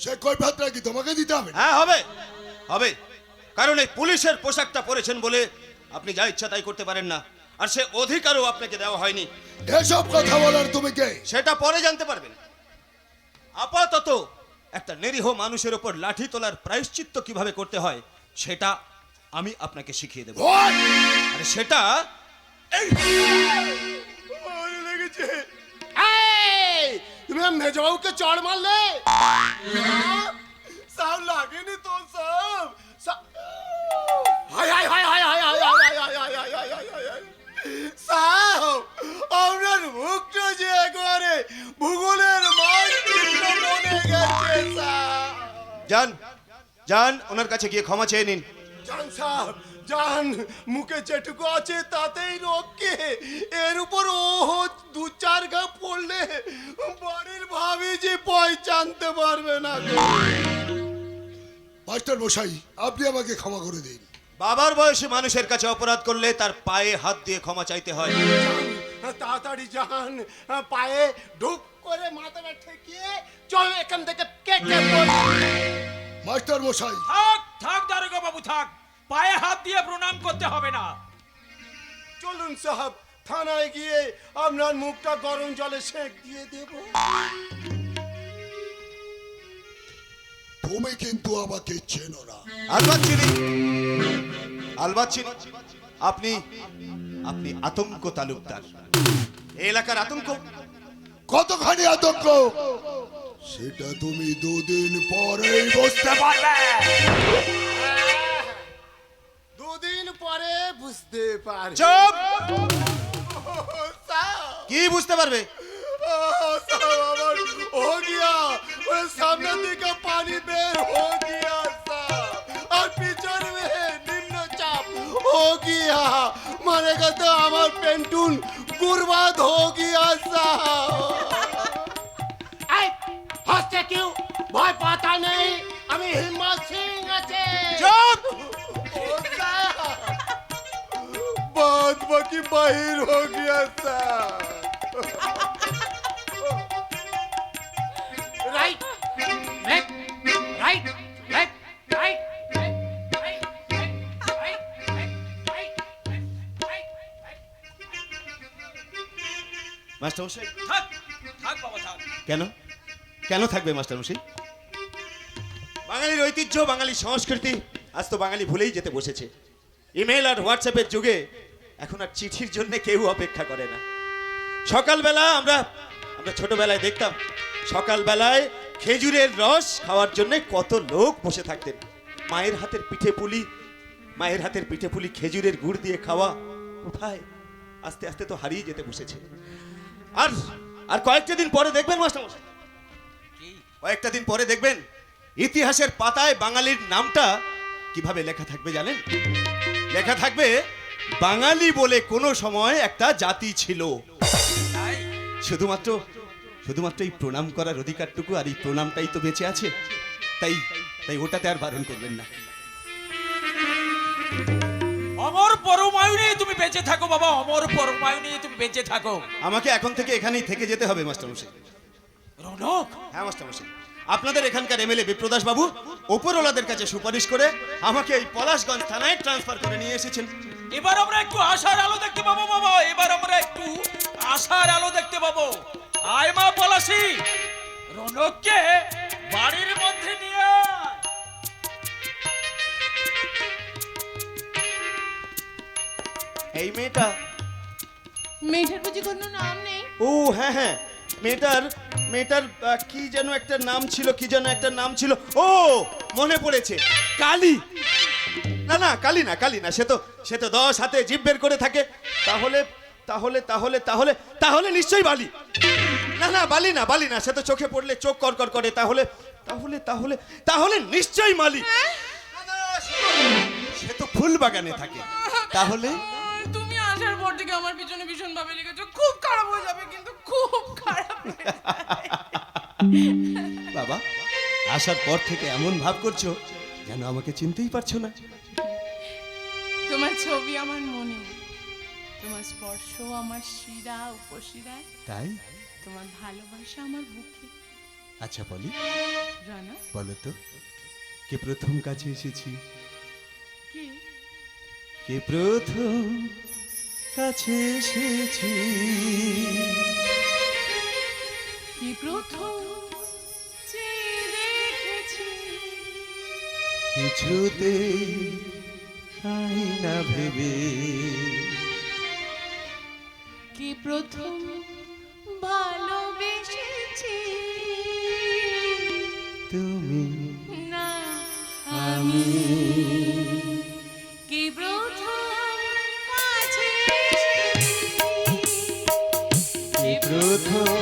সে কৈফিয়তটা কি তোমাকে দিতে হবে? হ্যাঁ, হবে, হবে। কারণ এই পুলিশের পোশাকটা পরেছেন বলে আপনি যা ইচ্ছা তাই করতে পারেন না। আর সে অধিকারও আপনাকে দেওয়া হয়নি। এসব কথা বলার তুমি কে? সেটা পরে জানতে পারবেন। আপাতত একটা নিরীহ মানুষের উপর লাঠি তোলার প্রায়শ্চিত্ত কিভাবে করতে হয় সেটা আমি আপনাকে শিখিয়ে দেব। আরে সেটা লেগেছে। তুমি মেজবাবুকে চড় মারলে? সব লাগেনি তো সব। Hi hi hi hi hi hi hi hi hi hi hi hi hi hi. সাহ, আপনার মুখটা যে একবারে ভূগোলের মানচিত্র বনে গেছে সাহ। যান, যান ওনার কাছে গিয়ে ক্ষমা চেয়ে নিন। জান সাহেব, জান, মুখে যেটুকু আছে তাতেই রক্ষে। এর উপর ও দু চার ঘা পড়লে বাড়ির ভাবি যে পয়চানতে পারবে না। মাস্টার মশাই, আপনি আমাকে ক্ষমা করে দিন। বাবার বয়সী মানুষের কাছে অপরাধ করলে তার পায়ে হাত দিয়ে ক্ষমা চাইতে হয়। তাড়াতাড়ি যান, পায়ে ঢুক করে মাথাটা ঠেকিয়ে চল এখান থেকে কেটে পড়। মাস্টার মশাই, থাক, থাক দারোগা বাবু, থাক। পায়ে হাত দিয়ে প্রণাম করতে হবে না। চলুন সাহেব, থানায় গিয়ে আপনার মুখটা গরম জলে সেঁক দিয়ে দেব। তুমি কিন্তু আমাকে চেনো না। আলবাত চিনি, আলবাত চিনি। আপনি আপনি আতঙ্ক তালুকদার, এই এলাকার আতঙ্ক। কতখানি আতঙ্ক সেটা তুমি দুদিন পরেই বুঝতে পারবে। দুদিন পরে বুঝতে পারবে। চুপ! সাহেব, কি বুঝতে পারবে? साहब আমার हो गया, ওই সামনে থেকে পানি বের हो गया साहब, আর পিছন में নিম্নচাপ हो गया, মানেগা তো আমার পেন্টুন বরবাদ हो गया साहब। এই হাসতে কেউ ভয় পাতা নেই, আমি হিম্মত সিং আছে। চুপ! বাদ বাকি বাহির हो गया साहब। Right, left, right, left, right, right, right, right, right. মাস্টারমশাই, থাক, থাক বাবা, থাক। কেন কেন থাকবে মাস্টারমশাই? বাঙালির ঐতিহ্য, বাঙালির সংস্কৃতি আজ তো বাঙালি ভুলেই যেতে বসেছে। ইমেল আর হোয়াটসঅ্যাপের যুগে এখন আর চিঠির জন্য কেউ অপেক্ষা করে না। সকালবেলা আমরা ছোটবেলায় দেখতাম, সকালবেলায় খেজুরের রস খাওয়ার জন্য কত লোক বসে থাকতেন। মায়ের হাতের পিঠে পুলি খেজুরের গুড় দিয়ে খাওয়া কোথায়? আস্তে আস্তে তো হারিয়ে যেতে বসেছে। আর আর কয়েকটা দিন পরে দেখবেন মাস্টারমশাই, কয়েকটা দিন পরে দেখবেন ইতিহাসের পাতায় বাঙালির নামটা কিভাবে লেখা থাকবে জানেন? লেখা থাকবে বাঙালি বলে কোনো সময় একটা জাতি ছিল। শুধুমাত্র এই প্রণাম করার অধিকারটুকু আর এই প্রণামটাই তো বেঁচে আছে। তাই ওটাতে আর বারণ করবেন না। অমর পরমায়ু নিয়ে তুমি বেঁচে থাকো বাবা, অমর পরমায়ু নিয়ে তুমি বেঁচে থাকো। আমাকে এখন থেকে এখানেই থেকে যেতে হবে মাস্টারমশাই। রনক, হ্যাঁ মাস্টারমশাই, আপনাদের এখানকার এমএলএ বিপ্রদাস বাবু ওপরওয়ালাদের কাছে সুপারিশ করে আমাকে এই পলাশগঞ্জ থানায় ট্রান্সফার করে নিয়ে এসেছেন। এবার আমরা একটু আশার আলো দেখতে পাবো বাবা, এবার আমরা একটু আশার আলো দেখতে পাবো। আয় মা পলাশি, রনককে বাড়ির মধ্যে নিয়ে আয়। এই মেয়েটার বুঝি কোনো নাম নেই? ও হ্যাঁ হ্যাঁ, মেয়েটার কি যেন একটা নাম ছিল, ও মনে পড়েছে, কালী। না কালী না, সে তো 10 হাতে জিভ বের করে থাকে। তাহলে তাহলে তাহলে তাহলে নিশ্চয়ই বালি। না না, বালি না, বালি না, সে তো চোখে পড়লে চোখ করকর করে। তাহলে তাহলে তাহলে তাহলে নিশ্চয়ই মালি। সে তো ফুল বাগানে থাকে। তাহলে তুমি আসার পর থেকে আমার পিছনে ভীষণ ভাবে লেগেছো, খুব খারাপ হয়ে যাবে, কিন্তু খুব খারাপ হয়ে যাবে। বাবা, আসার পর থেকে এমন ভাব করছো যেন আমাকে চিনতেই পারছো না। তোমার ছবি আমার মনে, তোমার স্পর্শ আমার শিরা উপশিরা, তাই? তোমার ভালোবাসা আমার বুকে। আচ্ছা বলি, রানা, বলো তো, কে প্রথম কাছে এসেছি? কি কে প্রথম কাছে এসেছি? কি প্রথম চেয়ে দেখেছি, কিছুতে পাই না ভেবে, কি প্রথম ভালোবেসেছি, তুমি না আমি, কি প্রথম কাছে এসেছি, কে প্রথম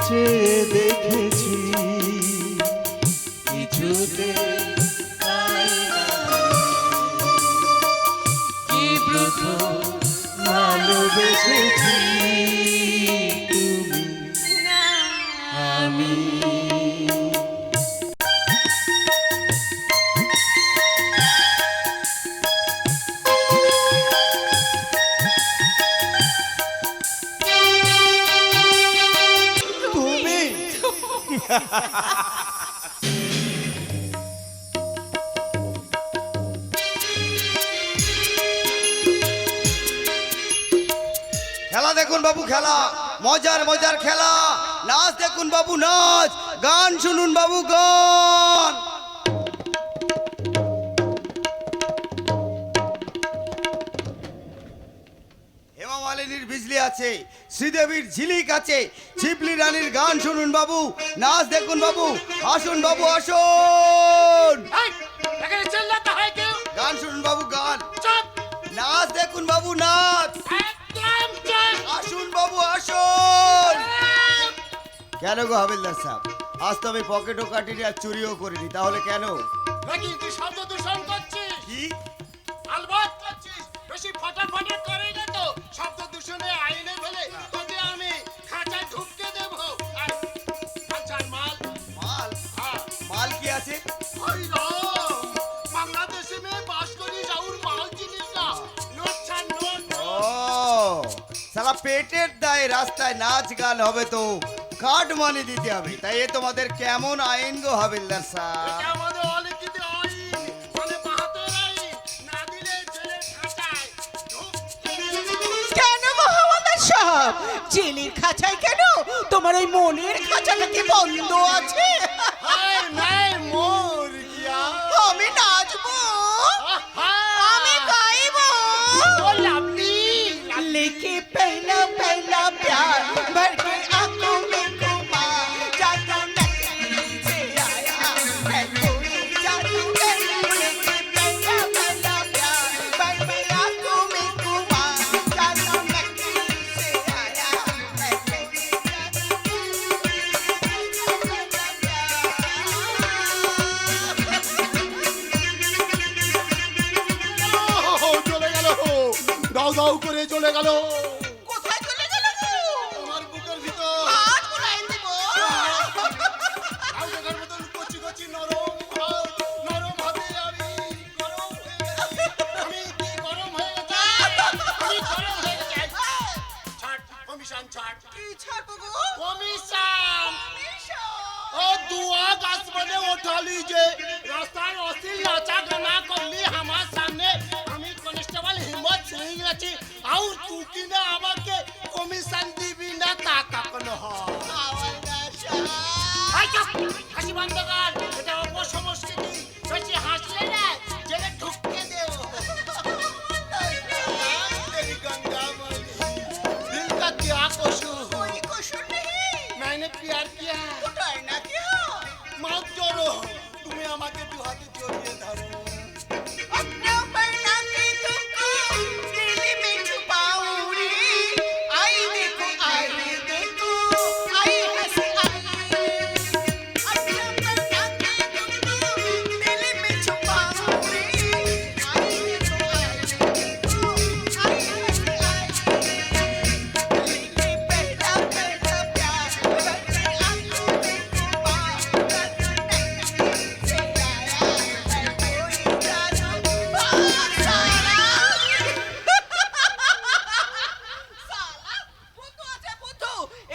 চেয়ে দেখেছি, কিছুতে পাই না কি প্রথম ভালোবেসেছি, তুমি না আমি। তুমি খেলা দেখুন বাবু, খেলা মজার মজার খেলা। নাচ দেখুন বাবু, নাচ। গান শুনুন বাবু, গান। হেমা মালিনীর বিজলি আছে, শ্রীদেবীর ঝিলিক আছে, ঝিপলি রানীর গান শুনুন বাবু, নাচ দেখুন বাবু। আসুন বাবু, আসুন। গান শুনুন বাবু, গান। নাচ দেখুন বাবু, নাচ। আসুন বাবু, আসুন। কেন গো হাবিলদার সাহেব, আজ তো আমি পকেটও কাটিনি আর চুরিও করিনি, তাহলে কেন? নাকি তুই শব্দ দূষণ করছিস? কি আলবাত করছিস, বেশি ফটাফটি করে না তো। শব্দ দূষণে আইনে ফেলে তোকে আমি খাঁচায় ঢুকতে দেব। আর খাঁচার মাল মাল? মাল কি আছে? ওই রাম, বাংলাদেশে মেয়ে বাস করি যাউর মাল জিনিস না, নোট ছাড় নোট। ও সালা পেটের দায়ে রাস্তায় নাচ গান হবে তো কাঠ মানি দিতে হবে, তাই এ তোমাদের কেমন আইন গো হাবিলদার সাহেব? এটা আমাদের অলিখিত আইন, মানে বাহাতের আইন। না দিলে জেলের খাঁচায় ঢুকতে দেব। কেন গো হাওলাদার সাহেব, জেলের খাঁচায় কেন? তোমার ওই মনের খাঁচাটা কি বন্ধ আছে? হায় নাই মোর গিয়া। আমি নাচবো, আমি গাইবো। लेके पहला पहला प्यार भर के आंखों में घुमा, जादू नकली से आया मैं कोई जादू करी। लेके पहला पहला प्यार भर के आंखों में घुमा, जादू नकली से आया मैं कोई जादू চলে গেল, দাও দাও করে চলে গেল কোথায় চলে গেল গো? আমার বুকের ভিতর। হাত বুলাই দিব। আর দেখার মতন কচি কচি নরম ভাব, নরম ভাবে আমি গরম হয়ে গেছি। আমি কি গরম হয়ে গেছি? আমি গরম হয়ে গেছি। ছাড়, কমিশন ছাড়। কি ছাড়বো গো? কমিশন ও দুয়া গাছ বনে উঠা लीजिए, রাস্তায় অশ্লীল নাচা গানা করলি আমার সামনে। আমি কনস্টেবল হিম্মত সিং আছি, আর তুই কি না আমাকে কমিশন দিবি না তা কখনো হয়? হাওলাদার সাহেব, আই চুপ, হাসি বন্ধ কর, এটা অপসংস্কৃতি। বেশি হাসলে না জেলে ঢুকতে দেব। तेरी गंगा मली, दिल का क्या कसूर? कोई कसूर नहीं। मैंने प्यार किया है। तो डरना क्यों? মাফ করো, তুমি আমাকে দু হাতে জড়িয়ে ধরো। अपना पन्ना के तुमको दिल में छुपाऊं रे,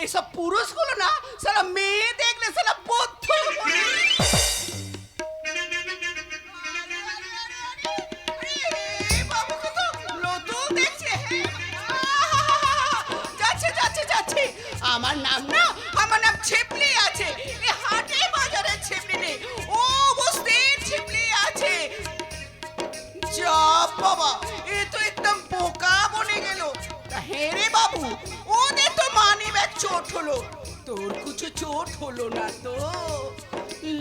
এইসব পুরুষগুলো না সারা মেয়ে দেখলে সারা বদ্ধ বলে। আরে, বাবু কত লতু দেখছে, যাচ্ছে যাচ্ছে যাচ্ছে। আমার নাম ছিপলি আছে, এই হাটে বাজারে ছিপলি নেই, ও বস্তির ছিপলি আছে। যা বাবা, এ তো একদম বোকা বনে গেল। তা হ্যাঁ রে বাবু, ওদের তো মানি ব্যাগ চোট হলো, তোর কিছু চোট হলো না তো?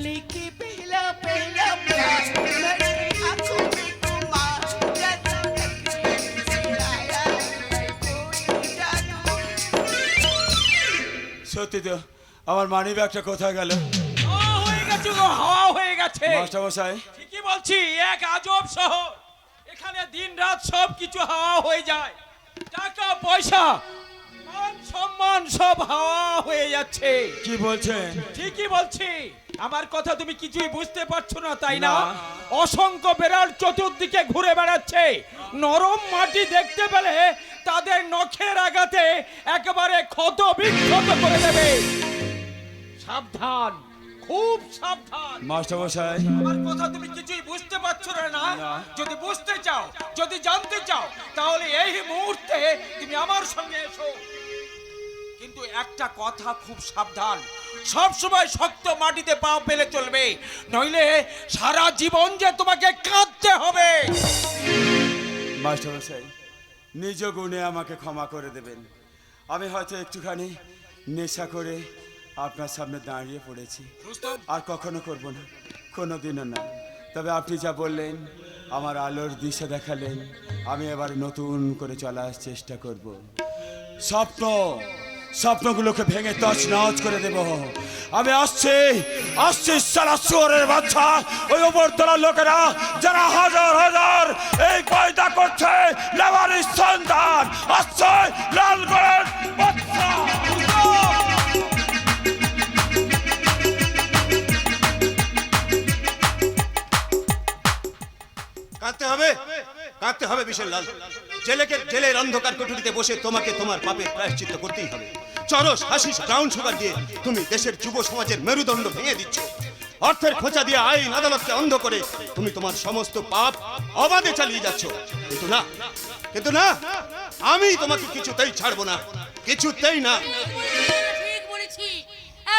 লিখে পেলা পেলা প্যার মেরে আঁखों में तुम्हार जैसा आया कोई जादू। সত্যি তো, আমার মানি ব্যাগটা কোথায় গেল? হয়ে গেছে গো, হাওয়া হয়ে গেছে। মাস্টারমশাই, ঠিকই বলছি, এক আজব শহর। এখানে দিন রাত সব কিছু হাওয়া হয়ে যায়, টাকা পয়সা মান সম্মান সব হাওয়া হয়ে যাচ্ছে। কি বলছেন? ঠিকই বলছি, আমার কথা তুমি কিছুই বুঝতে পারছো না তাই না? না। অসংখ্য বেড়াল চতুর্দিকে ঘুরে বেড়াচ্ছে, নরম মাটি দেখতে পেলে তাদের নখের আঘাতে একেবারে ক্ষত বিক্ষত করে দেবে। সাবধান, খুব সাবধান। মাস্টারমশাই, আমার কথা তুমি কিছুই বুঝতে পারছো না না? যদি বুঝতে চাও, যদি জানতে চাও, তাহলে এই মুহূর্তে তুমি আমার সঙ্গে এসো। কিন্তু একটা কথা, খুব সাবধান, সব সময় শক্ত মাটিতে পা ফেলে চলবে, নইলে সারা জীবন যে তোমাকে কাঁদতে হবে। মাস্টারমশাই, নিজ গুণে আমাকে ক্ষমা করে দেবেন। আমি হয়তো একটুখানি নেশা করে আপনার সামনে দাঁড়িয়ে পড়েছি, রুস্তম, আর কখনো করব না, কোনোদিনও না। তবে আপনি যা বললেন, আমার আলোর দিশা দেখালেন, আমি এবার নতুন করে চলার চেষ্টা করব। স্বপ্নগুলোকে ভেঙে তছনছ করে দেব। আমি আসছি সারা চোরের বাচ্চা, ওই উপরতলার লোকেরা যারা হাজার হাজার এই কয়দা করছে, লেবার সন্তান আসছে, লালগড়ের বাচ্চা। কাঁদতে হবে বিশাল লাল। জেলের অন্ধকার কুঠুরিতে বসে তোমাকে তোমার পাপের প্রায়শ্চিত্ত করতেই হবে। চরস, হাসিস, ব্রাউন সুগার দিয়ে তুমি দেশের যুব সমাজের মেরুদণ্ড ভেঙে দিচ্ছ। অর্থের খোঁচা দিয়ে আইন আদালতকে অন্ধ করে তুমি তোমার সমস্ত পাপ অবাধে চালিয়ে যাচ্ছ। কিন্তু না, আমি তোমাকে কিছুতেই ছাড়বো না, কিছুতেই না। ঠিক বলেছি,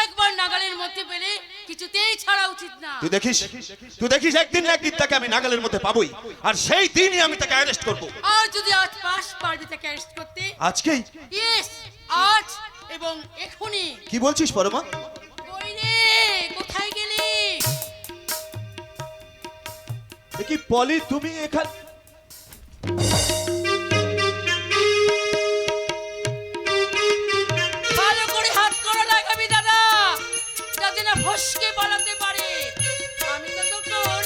একবার নাগালের মধ্যে পেলে কিছুতেই ছাড়া উচিত না। তুই দেখিস একদিন না একদিন তাকে আমি নাগালের মধ্যে পাবোই, আর সেই দিনই আমি তাকে অ্যারেস্ট করব। আর যদি আজ পাস পারবি তাকে অ্যারেস্ট করতে? আজকেই? ইয়েস, আজ এবং এখনি। কি বলছিস পরমা? কই রে, কোথায় গেলি? কি পলি, তুমি এখানে? ভালো করে হাত করা লাগাবি দাদা, যাতে না ফসকে পালাতে পারে। আমি তো তখন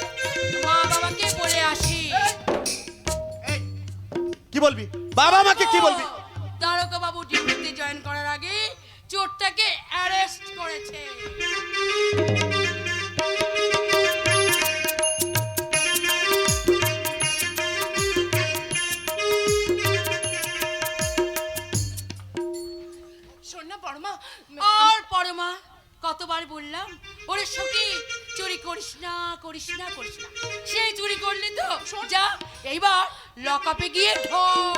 মা বাবাকে বলে আসি। কি বলবি? বাবা মাকে কি বলবি? তারকা বাবু ডিউটিতে জয়েন করার আগে চোরটাকে অ্যারেস্ট করেছে। শোন না পরমা, আর পরমা কতবার বললাম ওরে সখী, চুরি করিস না করিস না করিস না। সেই চুরি করলি তো, যা এইবার লকআপে গিয়ে ঢোক।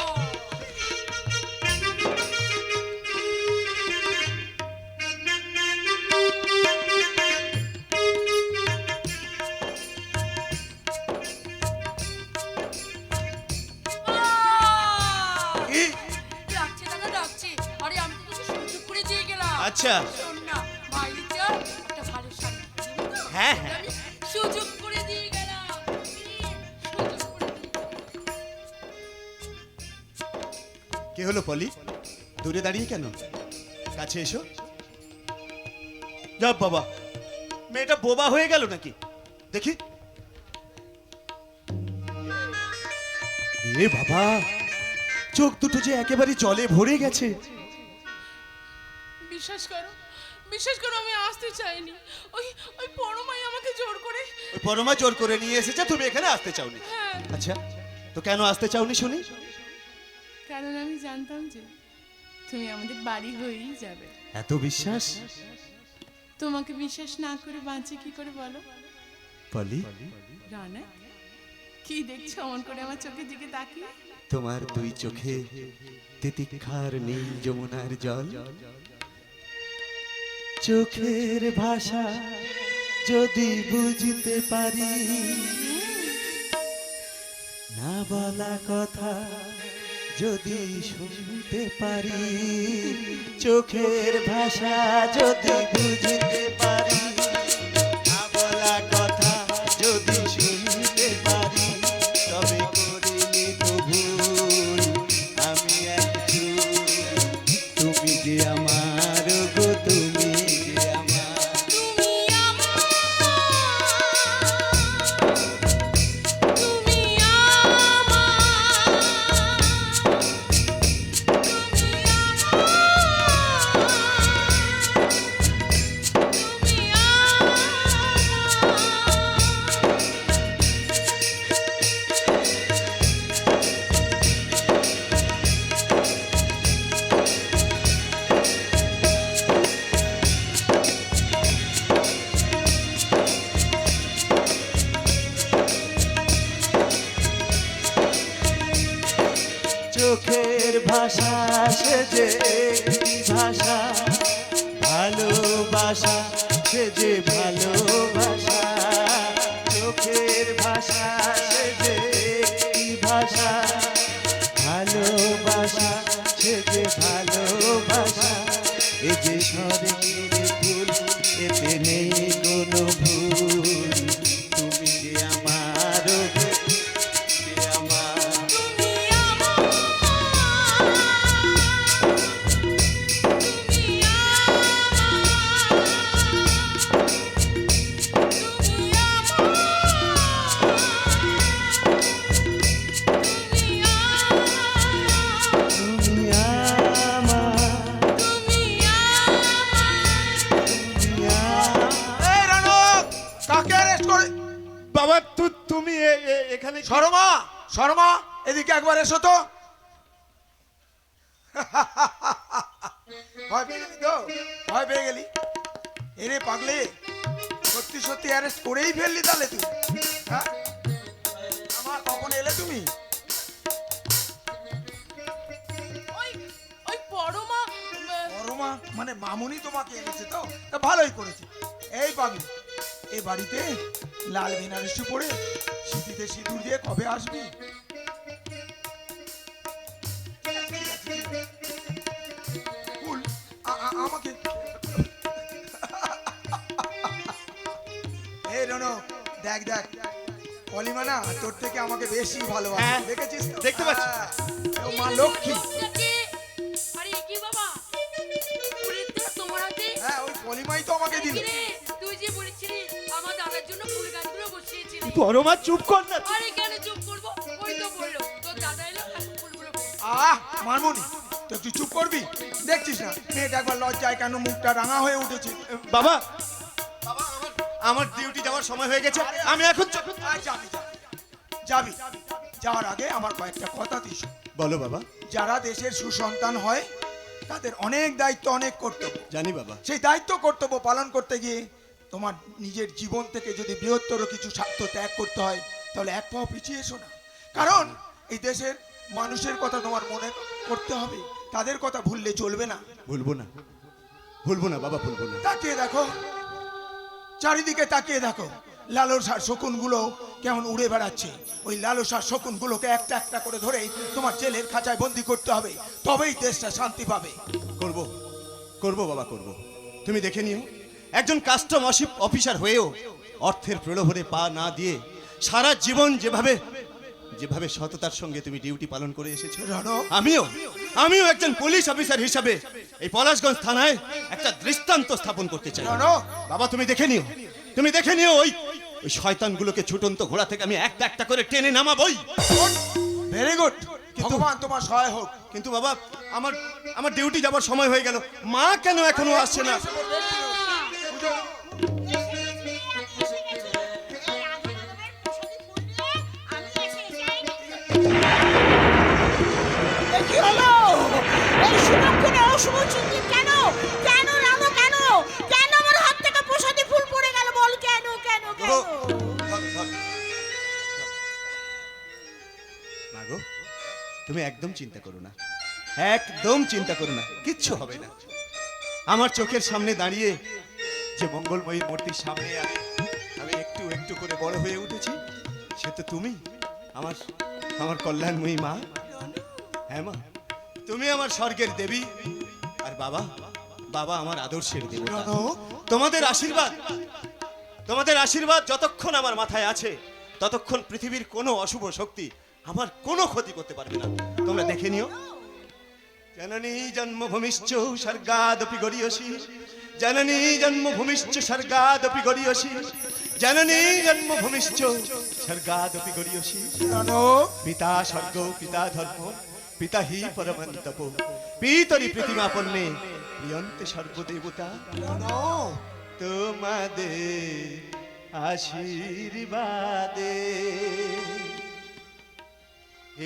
ডাকছে দাদা, ডাকছে। আরে আমি তো তোকে সুযোগ করে দিয়ে গেলাম। আচ্ছা। শোন না, বাইরে চল, একটা ভালো শাড়ি দিবি তো? হ্যাঁ। আমি সুযোগ করে দিয়ে গেলাম। সুযোগ করে দিয়ে গেলাম। কি হলো পলি, দূরে দাঁড়িয়ে কেন? কাছে এসো। যা বাবা, মেয়েটা বোবা হয়ে গেল নাকি? দেখি। এ বাবা, চোখ দুটো যে একেবারে জলে ভরে গেছে। বিশ্বাস করো আমি আসতে চাইনি, ওই ওই পরমাই আমাকে জোর করে। ওই পরমা জোর করে নিয়ে এসেছে, তুমি এখানে আসতে চাওনি? আচ্ছা, তো কেন আসতে চাওনি শুনি? কারণ আমি জানতাম যে তুমি আমাদের বাড়ি হয়েই যাবে। এত বিশ্বাস? তোমাকে বিশ্বাস না করে বাঁচে কি করে বলো? পলি, রানা, কি দেখছো অমন করে আমার চোখের দিকে তাকিয়ে? তোমার দুই চোখে তিতিক্ষার নীল যমুনার জল, চোখের ভাষা যদি বুঝতে পারি, না বলা কথা যদি শুনতে পারি, চোখের ভাষা যদি বুঝতে পারি, না বলা কথা যদি শুনতে পারি, তবে করিনি তো ভুল আমি একটু। তুমি যে আমার গো, তুমি যে আমার, চোখের ভাষা সে যে একটি ভাষা, ভালোবাসা সে যে ভালোবাসা, চোখের ভাষা সে যে একটি ভাষা, ভালোবাসা সে যে ভালোবাসা, এ যে স্বর্গের ফুল এতে নেই কোনো ভুল, তুমি যে আমার গো, যে আমার। তুমি আমার, তুমি আমার। এই রনক, কাকে অ্যারেস্ট করে? বাবা তুমি এখানে শর্মা, শর্মা, এদিকে একবার এসো তো। ভয় পেয়ে গেলি তো? ভয় পেয়ে গেলি? এরে পাগলে, সত্যি সত্যি অ্যারেস্ট করেই ফেললি তাহলে তুই? হ্যাঁ, আমার কখন এলে তুমি? ওই বড় মা পরমা মানে মামুনি তোমাকে এনেছে তো? তা ভালোই করেছে। এই পাগলি, এই বাড়িতে লাল বেনারসি পরে সিঁথিতে সিঁদুর দিয়ে কবে আসবি? ফুল, আমাকে এই রনো, দেখ দেখ, পলিমা না তোর থেকে আমাকে বেশি ভালোবাসে, দেখেছিস তো? দেখতে পাচ্ছি। হ্যাঁ, ও মা লক্ষ্মী। আরে কি বাবা, ফুলের তোড়া তোমার হাতে? হ্যাঁ, ওই পলিমাই তো আমাকে দিল। কিরে, তুই যে বলেছিলি আমার দাদার জন্য ফুল গাছগুলো বসিয়েছিলি। পরমা চুপ কর না। আরে কেন চুপ করবো? ওই তো বললো তোর দাদা এলো, এখন ফুলগুলো বসিয়ে। মারমুনি, তো তুই চুপ করবি? দেখছিস না মেয়েটা একবার লজ্জায় কেন মুখটা রাঙা হয়ে উঠেছে। বাবা, বাবা, আমার ডিউটি যাওয়ার সময় হয়ে গেছে, আমি এখন যাবি যাবি, যাওয়ার আগে আমার কয়েকটা কথা দিস। বলো বাবা। যারা দেশের সুসন্তান হয় তাদের অনেক দায়িত্ব, অনেক কর্তব্য। জানি বাবা। সেই দায়িত্ব কর্তব্য পালন করতে গিয়ে তোমার নিজের জীবন থেকে যদি বৃহত্তর কিছু স্বার্থ ত্যাগ করতে হয়, তাহলে এক পাও পিছিয়ে এসো না। কারণ এই দেশের মানুষের কথা তোমার মনে করতে হবে, তাদের কথা ভুললে চলবে না। ভুলবো না, ভুলবো না বাবা, ভুলবো না। তাকিয়ে দেখো, চারিদিকে তাকিয়ে দেখো, লালসার শকুনগুলো কেমন উড়ে বেড়াচ্ছে। ওই লালসার শকুনগুলোকে একটা একটা করে ধরে তোমার জেলের খাঁচায় বন্দি করতে হবে, তবেই দেশটা শান্তি পাবে। করব, করব বাবা, করব। তুমি দেখে নিও, একজন কাস্টম অফিসার হয়েও অর্থের প্রলোভনে পা না দিয়ে সারা জীবন যেভাবে যেভাবে সততার সঙ্গে তুমি ডিউটি পালন করে এসেছো, আমিও একজন পুলিশ অফিসার হিসাবে এই পলাশগঞ্জ থানায় একটা দৃষ্টান্ত স্থাপন করতে চাই। বাবা তুমি দেখে নিও, তুমি দেখে নিও, ওই শয়তানগুলোকে ছুটন্ত ঘোড়া থেকে আমি একটা একটা করে টেনে নামাবই। ভেরি গুড, ভগবান তোমার সহায় হোক। কিন্তু বাবা, আমার ডিউটি যাবার সময় হয়ে গেল, মা কেন এখনো আসছে না? কি হলো? এই সুলক্ষণে অশুভ চিন্তা কেন কেন রানো কেন কেন আমার হাত থেকে প্রসাদে ফুল পড়ে গেল বল কেন কেন কেন মাগো তুমি একদম চিন্তা করো না, একদম চিন্তা করো না, কিচ্ছু হবে না। আমার চোখের সামনে দাঁড়িয়ে যে মঙ্গলময়ীর মূর্তির সামনে আমি একটু একটু করে বড় হয়ে উঠেছি, সে তো তুমি, আমার আমার কল্যাণময়ী মা। হ্যাঁ মা, তুমি আমার স্বর্গের দেবী, আর বাবা বাবা আমার আদর্শের দেবতা। তোমাদের আশীর্বাদ যতক্ষণ আমার মাথায় আছে ততক্ষণ পৃথিবীর কোনো অশুভ শক্তি আমার কোনো ক্ষতি করতে পারবে না। তোমরা দেখে নিও। জননী জন্মভূমিশ্চ স্বর্গাদপি গরীয়সী, জননী জন্মভূমিশ্চ স্বর্গাদপি গরীয়সী, জননী জন্মভূমিশ্চ স্বর্গাদপি গরীয়সী। পিতা স্বর্গ পিতা ধর্ম পিতা হি পরমন্তপ, পিতরি প্রতিমাপন্নে প্রিয়ন্তে সর্বদেবতা। তোমাদের আশীর্বাদে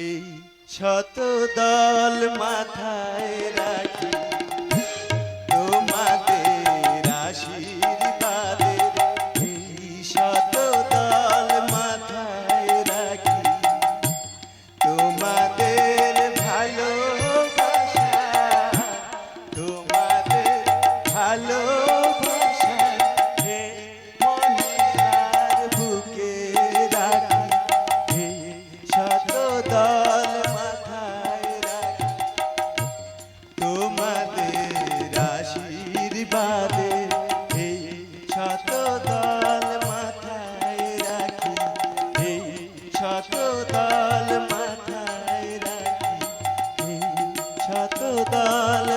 এই শত দল মাথায় রাখি, তোমাদের আশীর্বাদে এই শত দল মাথায় রাখি, তোমাদের ভালোবাসা, তোমাদের ভালোবাসা এই মনের বুকে রাখি, এই শত দল মাথায় রাখি, তোমাদের আশীর্বাদে এই শত দল মাথায় রাখি, এই শত দল মাথায় রাখি, এই শত দল